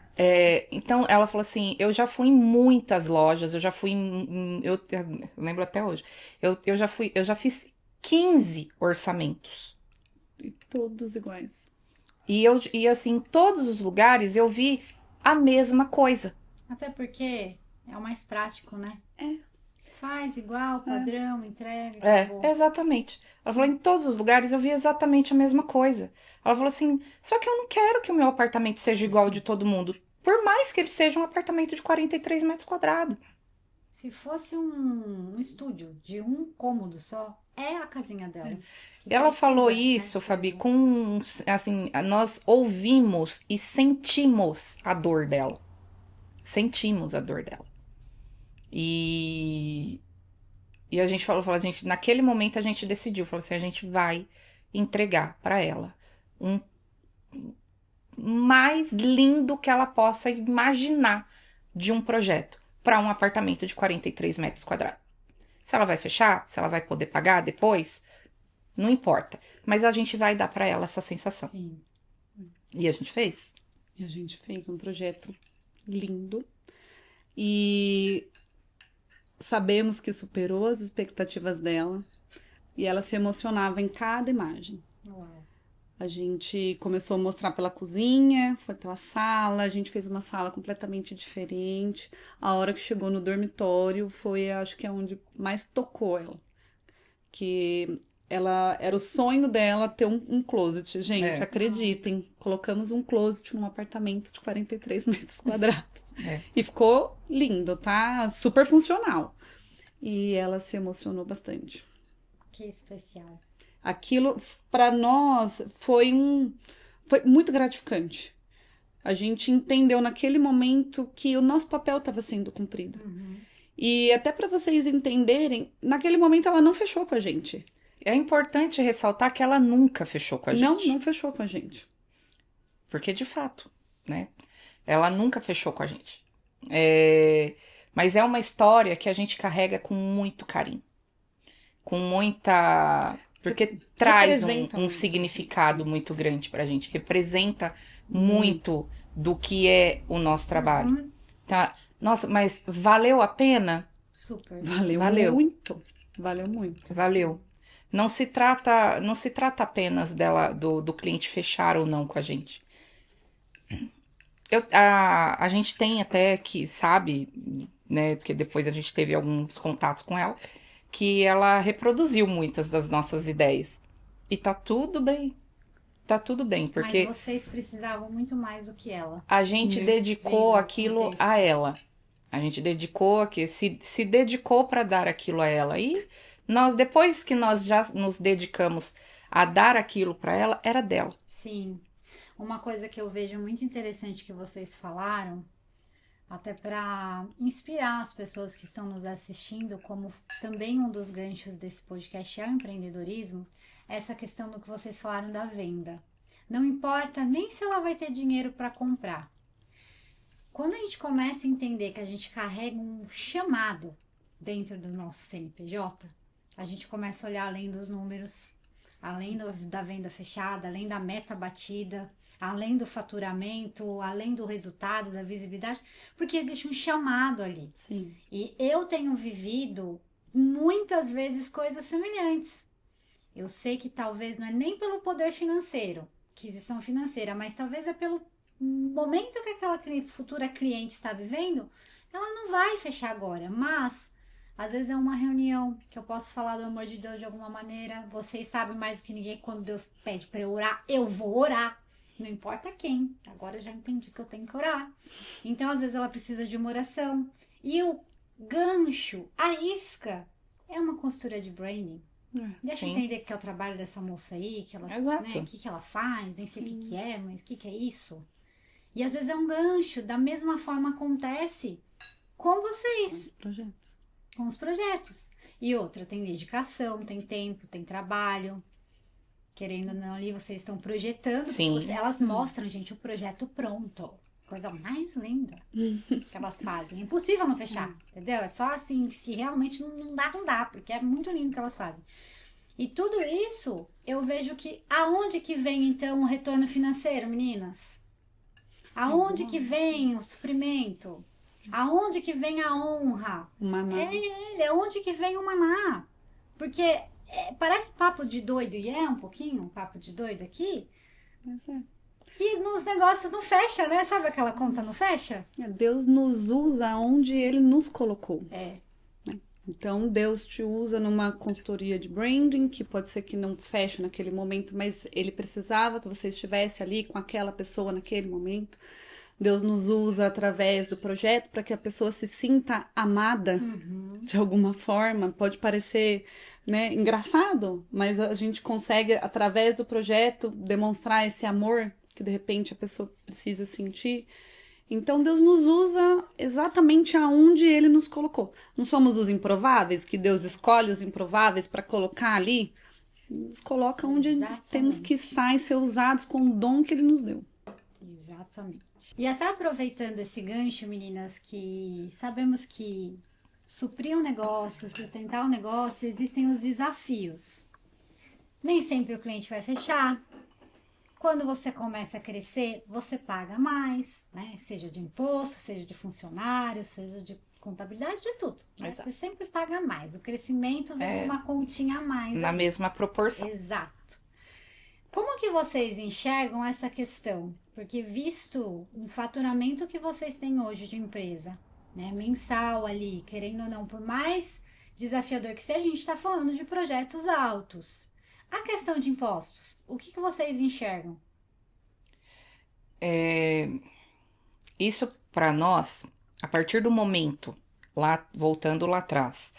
Speaker 2: Então, ela falou assim, eu já fui em muitas lojas, eu já fui eu lembro até hoje, eu já fiz 15 orçamentos.
Speaker 1: E todos iguais.
Speaker 2: E assim, em todos os lugares eu vi a mesma coisa.
Speaker 3: Até porque é o mais prático, né?
Speaker 1: É.
Speaker 3: Faz igual, padrão, entrega, acabou.
Speaker 2: Exatamente. Ela falou, em todos os lugares eu vi exatamente a mesma coisa. Ela falou assim, só que eu não quero que o meu apartamento seja igual ao de todo mundo, por mais que ele seja um apartamento de 43 metros quadrados.
Speaker 3: Se fosse um estúdio de um cômodo só, é a casinha dela.
Speaker 2: Ela falou
Speaker 3: Precisa,
Speaker 2: isso,
Speaker 3: né?
Speaker 2: Fabi, com, assim, nós ouvimos e sentimos a dor dela. Sentimos a dor dela. E a gente falou, gente, naquele momento a gente decidiu, falou assim, a gente vai entregar para ela um mais lindo que ela possa imaginar de um projeto para um apartamento de 43 metros quadrados. Se ela vai fechar, se ela vai poder pagar depois, não importa. Mas a gente vai dar para ela essa sensação.
Speaker 3: Sim.
Speaker 2: E a gente fez.
Speaker 1: E a gente fez um projeto lindo. E sabemos que superou as expectativas dela. E ela se emocionava em cada imagem.
Speaker 3: Uau.
Speaker 1: A gente começou a mostrar pela cozinha, foi pela sala, a gente fez uma sala completamente diferente. A hora que chegou no dormitório foi, acho que é onde mais tocou ela. Que ela era o sonho dela ter um closet. Gente, acreditem, colocamos um closet num apartamento de 43 metros quadrados. E ficou lindo, tá? Super funcional. E ela se emocionou bastante.
Speaker 3: Que especial.
Speaker 1: Aquilo, para nós, foi muito gratificante. A gente entendeu naquele momento que o nosso papel estava sendo cumprido.
Speaker 3: Uhum.
Speaker 1: E até para vocês entenderem, naquele momento ela não fechou com a gente.
Speaker 2: É importante ressaltar que ela nunca fechou com a gente.
Speaker 1: Não fechou com a gente.
Speaker 2: Porque, de fato, né? Ela nunca fechou com a gente. Mas é uma história que a gente carrega com muito carinho. Com muita... Porque traz
Speaker 1: Representa
Speaker 2: um
Speaker 1: muito.
Speaker 2: significado muito grande pra gente. Representa muito do que é o nosso trabalho. Tá? Nossa, mas valeu a pena?
Speaker 3: Super.
Speaker 2: Valeu.
Speaker 1: Muito. Valeu muito.
Speaker 2: Valeu. Não se trata apenas do cliente fechar ou não com a gente. A gente tem até que sabe, né? Porque depois a gente teve alguns contatos com ela, que ela reproduziu muitas das nossas ideias. E tá tudo bem. Tá tudo bem, porque
Speaker 3: Mas vocês precisavam muito mais do que ela.
Speaker 2: a gente dedicou
Speaker 3: Vendo o
Speaker 2: aquilo
Speaker 3: contexto.
Speaker 2: a ela. A gente dedicou, se dedicou para dar aquilo a ela. E nós, depois que nós já nos dedicamos a dar aquilo para ela, era dela.
Speaker 3: Sim. Uma coisa que eu vejo muito interessante que vocês falaram, até para inspirar as pessoas que estão nos assistindo, como também um dos ganchos desse podcast é o empreendedorismo, é essa questão do que vocês falaram da venda. Não importa nem se ela vai ter dinheiro para comprar. Quando a gente começa a entender que a gente carrega um chamado dentro do nosso CNPJ, a gente começa a olhar além dos números, além da venda fechada, além da meta batida, além do faturamento, além do resultado, da visibilidade, porque existe um chamado ali.
Speaker 1: Sim.
Speaker 3: E eu tenho vivido muitas vezes coisas semelhantes. Eu sei que talvez não é nem pelo poder financeiro, aquisição financeira, mas talvez é pelo momento que aquela futura cliente está vivendo, ela não vai fechar agora, mas às vezes é uma reunião que eu posso falar do amor de Deus de alguma maneira. Vocês sabem mais do que ninguém, quando Deus pede para eu orar, eu vou orar. Não importa quem. Agora eu já entendi que eu tenho que orar. Então, às vezes ela precisa de uma oração. E o gancho, a isca, é uma costura de branding. Deixa eu entender que é o trabalho dessa moça aí, que ela, né, o que ela faz, nem sei o que é, mas o que é isso? E às vezes é um gancho. Da mesma forma acontece com vocês.
Speaker 1: Projetos.
Speaker 3: Com os projetos. E outra, tem dedicação, tem tempo, tem trabalho. Querendo ou não, ali vocês estão projetando.
Speaker 2: Sim.
Speaker 3: Elas mostram, gente, o projeto pronto. Coisa mais linda que elas fazem. É impossível não fechar, entendeu? É só assim, se realmente não dá, porque é muito lindo o que elas fazem. E tudo isso, eu vejo que... Aonde que vem, então, o retorno financeiro, meninas? Aonde que vem o suprimento? Aonde que vem a honra?
Speaker 1: O maná.
Speaker 3: É ele, aonde que vem o maná? Porque parece papo de doido, e é um pouquinho um papo de doido aqui,
Speaker 1: Mas é.
Speaker 3: que nos negócios não fecha, né? Sabe aquela conta não fecha?
Speaker 1: Deus nos usa onde Ele nos colocou.
Speaker 3: É.
Speaker 1: Então, Deus te usa numa consultoria de branding, que pode ser que não feche naquele momento, mas Ele precisava que você estivesse ali com aquela pessoa naquele momento. Deus nos usa através do projeto para que a pessoa se sinta amada de alguma forma. Pode parecer, né, engraçado, mas a gente consegue, através do projeto, demonstrar esse amor que de repente a pessoa precisa sentir. Então, Deus nos usa exatamente aonde Ele nos colocou. Não somos os improváveis, que Deus escolhe os improváveis para colocar ali. Nos coloca onde temos que estar e ser usados com o dom que Ele nos deu.
Speaker 3: Exatamente. E até aproveitando esse gancho, meninas, que sabemos que suprir um negócio, sustentar um negócio, existem os desafios. Nem sempre o cliente vai fechar. Quando você começa a crescer, você paga mais, né? Seja de imposto, seja de funcionário, seja de contabilidade, de tudo. Né? Você sempre paga mais. O crescimento vem com uma continha a mais.
Speaker 2: Na mesma proporção.
Speaker 3: Exato. Como que vocês enxergam essa questão? Porque visto o faturamento que vocês têm hoje de empresa, né, mensal ali, querendo ou não, por mais desafiador que seja, a gente está falando de projetos altos. A questão de impostos, o que vocês enxergam?
Speaker 2: Isso para nós, a partir do momento, voltando lá atrás,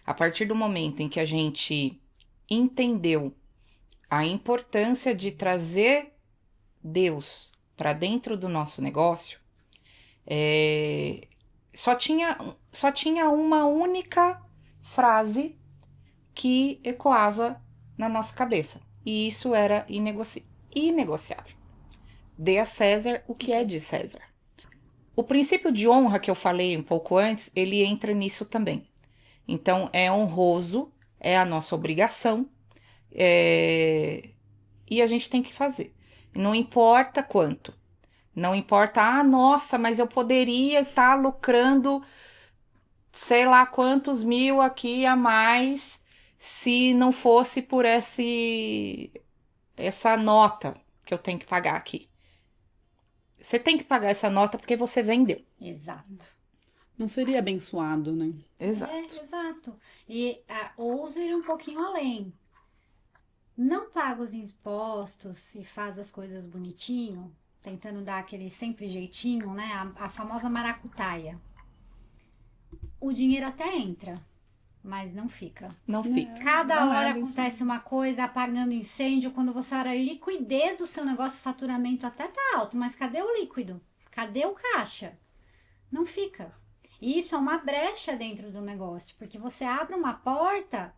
Speaker 2: a partir do momento em que a gente entendeu a importância de trazer Deus para dentro do nosso negócio, só tinha uma única frase que ecoava na nossa cabeça. E isso era inegociável. Dê a César o que é de César. O princípio de honra que eu falei um pouco antes, ele entra nisso também. Então, é honroso, é a nossa obrigação E a gente tem que fazer. Não importa quanto. Não importa, nossa, mas eu poderia estar lucrando sei lá quantos mil aqui a mais se não fosse por essa nota que eu tenho que pagar aqui. Você tem que pagar essa nota porque você vendeu.
Speaker 3: Exato.
Speaker 1: Não seria abençoado, né?
Speaker 2: Exato.
Speaker 3: Exato. E ouso ir um pouquinho além. Não paga os impostos e faz as coisas bonitinho, tentando dar aquele sempre jeitinho, né? A famosa maracutaia. O dinheiro até entra, mas não fica.
Speaker 2: Não fica.
Speaker 3: Cada hora acontece uma coisa, apagando incêndio, quando você olha a liquidez do seu negócio, o faturamento até tá alto, mas cadê o líquido? Cadê o caixa? Não fica. E isso é uma brecha dentro do negócio, porque você abre uma porta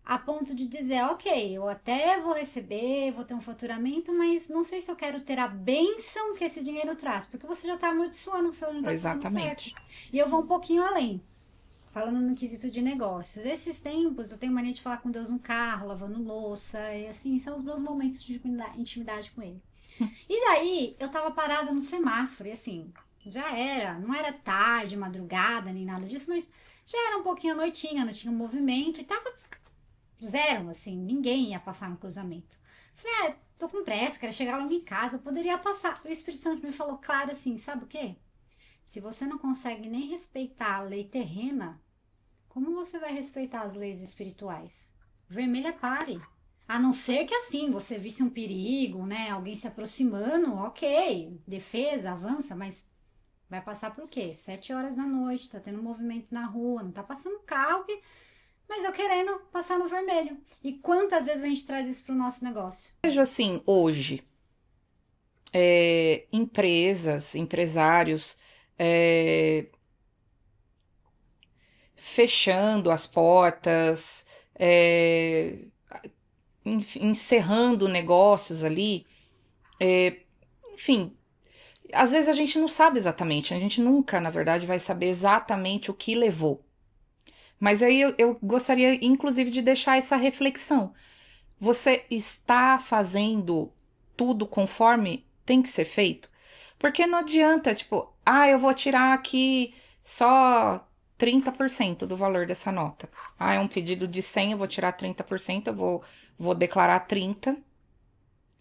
Speaker 3: a ponto de dizer, ok, eu até vou receber, vou ter um faturamento, mas não sei se eu quero ter a bênção que esse dinheiro traz, porque você já tá amaldiçoando, você não tá fazendo certo. E eu vou um pouquinho além, falando no quesito de negócios. Esses tempos, eu tenho mania de falar com Deus no carro, lavando louça, e assim, são os meus momentos de intimidade com Ele. E daí, eu tava parada no semáforo, e assim, não era tarde, madrugada, nem nada disso, mas já era um pouquinho a noitinha, não tinha um movimento, e tava zero, assim, ninguém ia passar no cruzamento. Falei, tô com pressa, quero chegar logo em casa, eu poderia passar. O Espírito Santo me falou claro assim, sabe o quê? Se você não consegue nem respeitar a lei terrena, como você vai respeitar as leis espirituais? Vermelha pare. A não ser que assim, você visse um perigo, né? Alguém se aproximando, ok, defesa, avança, mas vai passar por quê? 7 horas da noite, tá tendo movimento na rua, não tá passando carro, mas eu querendo passar no vermelho. E quantas vezes a gente traz isso pro nosso negócio?
Speaker 2: Veja assim, hoje, empresas, empresários, fechando as portas, encerrando negócios ali, enfim, às vezes a gente não sabe exatamente, a gente nunca, na verdade, vai saber exatamente o que levou. Mas aí eu gostaria, inclusive, de deixar essa reflexão. Você está fazendo tudo conforme tem que ser feito? Porque não adianta, tipo, eu vou tirar aqui só 30% do valor dessa nota. É um pedido de 100, eu vou tirar 30%, eu vou declarar 30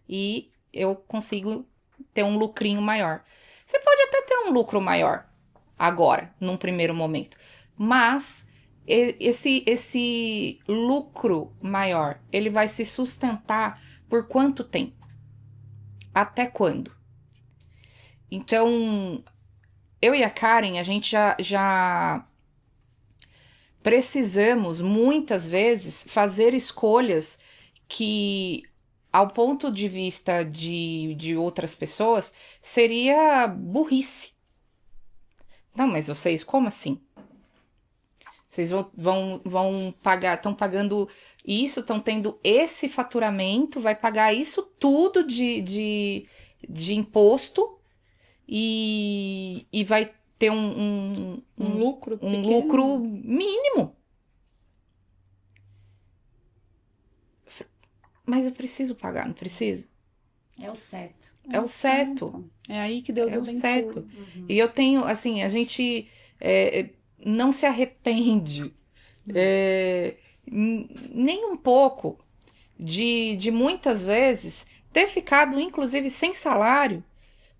Speaker 2: e eu consigo ter um lucrinho maior. Você pode até ter um lucro maior agora, num primeiro momento, mas esse lucro maior, ele vai se sustentar por quanto tempo? Até quando? Então, eu e a Karen, a gente já precisamos, muitas vezes, fazer escolhas que, ao ponto de vista de outras pessoas, seria burrice. Não, mas vocês, como assim? Vocês vão pagar, estão pagando isso, estão tendo esse faturamento, vai pagar isso tudo de imposto e vai ter um
Speaker 1: lucro pequeno.
Speaker 2: Lucro mínimo. Mas eu preciso pagar, não preciso?
Speaker 3: É o certo.
Speaker 2: É o certo.
Speaker 1: É aí que Deus abençoa.
Speaker 2: É o certo. E eu tenho, assim, a gente não se arrepende nem um pouco de muitas vezes ter ficado, inclusive, sem salário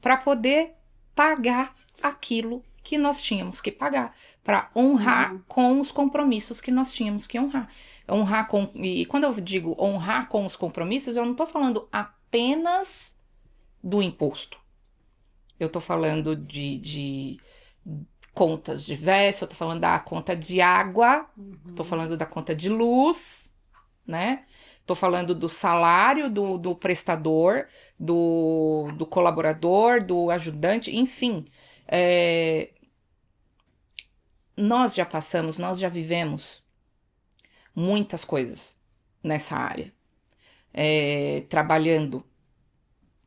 Speaker 2: para poder pagar aquilo que nós tínhamos que pagar, para honrar com os compromissos que nós tínhamos que honrar. E quando eu digo honrar com os compromissos, eu não estou falando apenas do imposto. Eu estou falando de contas diversas, eu estou falando da conta de água, estou falando da conta de luz, né? Estou falando do salário do prestador, do colaborador, do ajudante, enfim. Nós já passamos, nós já vivemos muitas coisas nessa área, trabalhando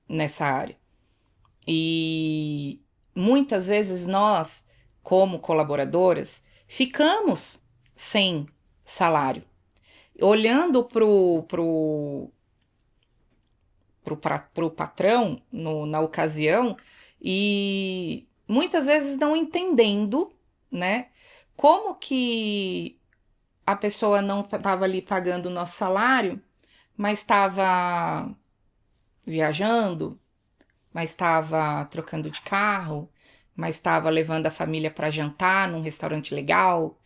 Speaker 2: nessa área. E muitas vezes nós, como colaboradoras, ficamos sem salário. olhando pro patrão na ocasião e muitas vezes não entendendo, né, como que a pessoa não estava ali pagando o nosso salário, mas estava viajando, mas estava trocando de carro, mas estava levando a família para jantar num restaurante legal,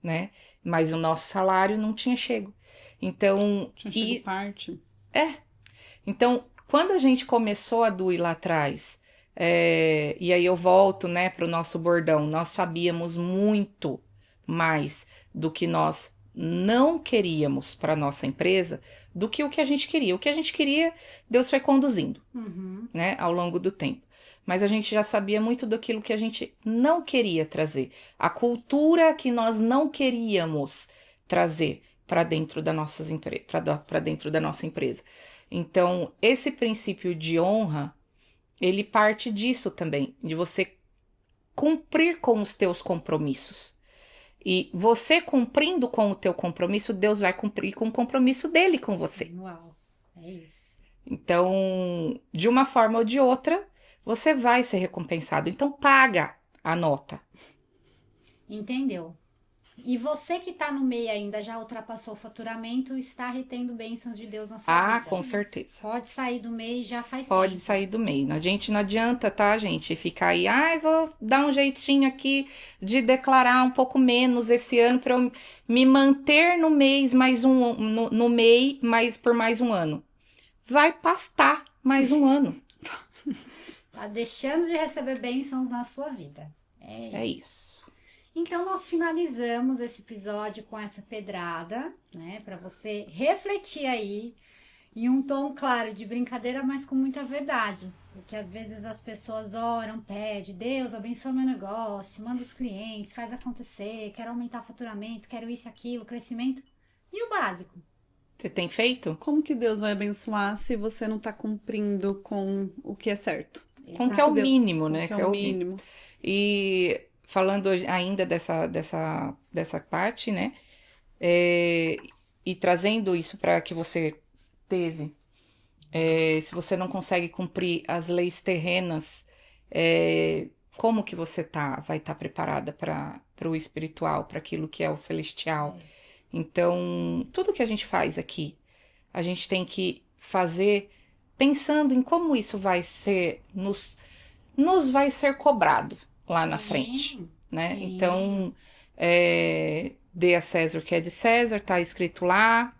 Speaker 2: né? Mas o nosso salário não tinha chego. Então,
Speaker 1: Tinha chego parte.
Speaker 2: Então, quando a gente começou a DUI lá atrás, e aí eu volto, né, para o nosso bordão, nós sabíamos muito mais do que nós não queríamos para nossa empresa do que o que a gente queria. O que a gente queria, Deus foi conduzindo, né, ao longo do tempo. Mas a gente já sabia muito daquilo que a gente não queria trazer. A cultura que nós não queríamos trazer para dentro da para dentro da nossa empresa. Então, esse princípio de honra, ele parte disso também, de você cumprir com os teus compromissos. E você cumprindo com o teu compromisso, Deus vai cumprir com o compromisso dele com você.
Speaker 3: Uau, é isso.
Speaker 2: Então, de uma forma ou de outra, você vai ser recompensado. Então, paga a nota.
Speaker 3: Entendeu? E você que tá no MEI ainda, já ultrapassou o faturamento, está retendo bênçãos de Deus na sua vida.
Speaker 2: Ah, com certeza.
Speaker 3: Pode sair do MEI já faz
Speaker 2: Pode
Speaker 3: tempo.
Speaker 2: sair do MEI. A gente não adianta, tá, gente? Ficar aí, vou dar um jeitinho aqui de declarar um pouco menos esse ano para eu me manter no mês no MEI por mais um ano. Vai pastar mais um ano.
Speaker 3: Tá deixando de receber bênçãos na sua vida.
Speaker 2: É isso.
Speaker 3: Então, nós finalizamos esse episódio com essa pedrada, né? Para você refletir aí em um tom, claro, de brincadeira, mas com muita verdade. Porque às vezes as pessoas oram, pedem, Deus, abençoa meu negócio, manda os clientes, faz acontecer, quero aumentar o faturamento, quero isso, aquilo, crescimento. E o básico?
Speaker 2: Você tem feito?
Speaker 1: Como que Deus vai abençoar se você não tá cumprindo com o que é certo?
Speaker 2: Com o que é o mínimo, né?
Speaker 1: Que é o mínimo.
Speaker 2: E falando ainda dessa parte, né? E trazendo isso para que você teve. Se você não consegue cumprir as leis terrenas, como que você vai estar preparada para o espiritual, para aquilo que é o celestial? Então, tudo que a gente faz aqui, a gente tem que fazer pensando em como isso vai ser, nos vai ser cobrado lá na frente, né?
Speaker 3: Sim.
Speaker 2: Então, dê a César o que é de César, tá escrito lá.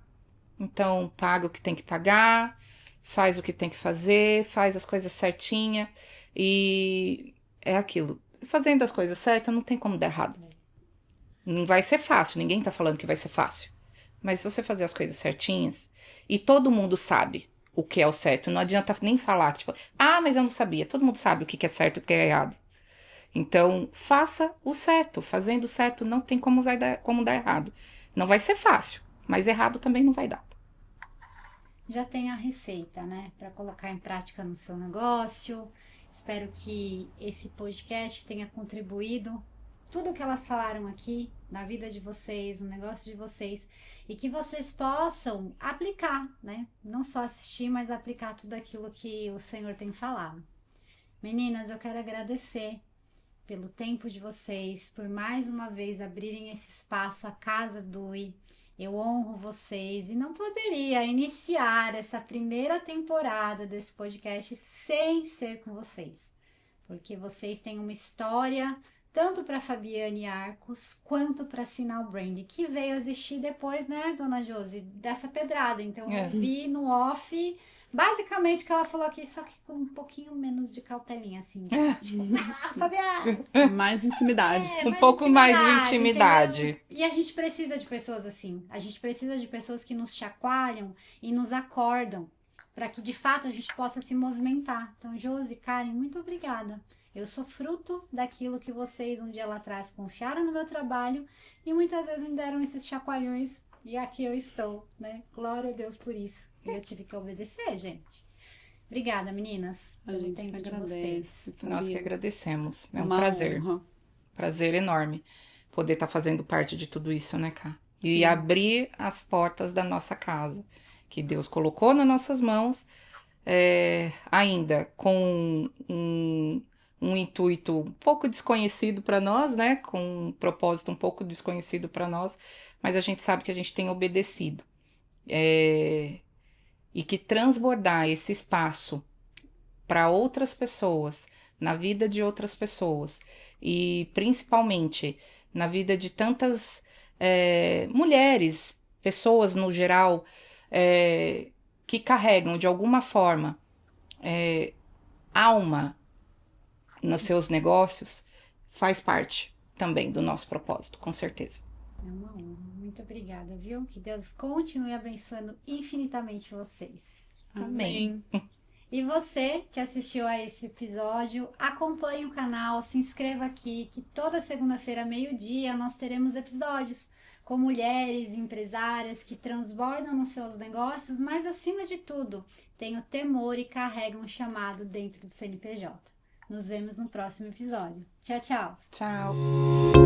Speaker 2: Então, paga o que tem que pagar, faz o que tem que fazer, faz as coisas certinha. E é aquilo. Fazendo as coisas certas, não tem como dar errado. Não vai ser fácil, ninguém tá falando que vai ser fácil. Mas se você fazer as coisas certinhas, e todo mundo sabe o que é o certo, não adianta nem falar, tipo, mas eu não sabia. Todo mundo sabe o que é certo e o que é errado. Então, faça o certo. Fazendo o certo não tem como dar errado. Não vai ser fácil, mas errado também não vai dar.
Speaker 3: Já tem a receita, né? Para colocar em prática no seu negócio. Espero que esse podcast tenha contribuído tudo que elas falaram aqui na vida de vocês, no negócio de vocês, e que vocês possam aplicar, né? Não só assistir, mas aplicar tudo aquilo que o Senhor tem falado. Meninas, eu quero agradecer pelo tempo de vocês, por mais uma vez abrirem esse espaço, a Casa DUI. Eu honro vocês e não poderia iniciar essa primeira temporada desse podcast sem ser com vocês, porque vocês têm uma história tanto para Fabiane Arcos quanto para Sinal Brand, que veio existir depois, né, dona Josi, dessa pedrada. Então eu vi no off basicamente o que ela falou aqui, só que com um pouquinho menos de cautelinha, assim. Tipo, Fabiane!
Speaker 1: Mais intimidade.
Speaker 2: Um pouco mais de intimidade.
Speaker 3: Entendeu? E a gente precisa de pessoas assim. A gente precisa de pessoas que nos chacoalham e nos acordam, para que de fato a gente possa se movimentar. Então, Josi, Karen, muito obrigada. Eu sou fruto daquilo que vocês um dia lá atrás confiaram no meu trabalho e muitas vezes me deram esses chacoalhões e aqui eu estou, né? Glória a Deus por isso. Eu tive que obedecer, gente. Obrigada, meninas, pelo tempo de vocês.
Speaker 2: Nós que agradecemos. É um
Speaker 1: Uma
Speaker 2: prazer.
Speaker 1: honra.
Speaker 2: Prazer enorme poder estar fazendo parte de tudo isso, né, Cá? E abrir as portas da nossa casa, que Deus colocou nas nossas mãos, ainda com um intuito um pouco desconhecido para nós, né? Com um propósito um pouco desconhecido para nós, mas a gente sabe que a gente tem obedecido. E que transbordar esse espaço para outras pessoas, na vida de outras pessoas, e principalmente na vida de tantas mulheres, pessoas no geral, que carregam de alguma forma alma nos seus negócios, faz parte também do nosso propósito, com certeza.
Speaker 3: É uma honra. Muito obrigada, viu? Que Deus continue abençoando infinitamente vocês.
Speaker 1: Amém.
Speaker 3: E você que assistiu a esse episódio, acompanhe o canal, se inscreva aqui, que toda segunda-feira, meio-dia, nós teremos episódios com mulheres empresárias que transbordam nos seus negócios, mas acima de tudo, têm o temor e carregam um chamado dentro do CNPJ. Nos vemos no próximo episódio. Tchau, tchau!
Speaker 2: Tchau!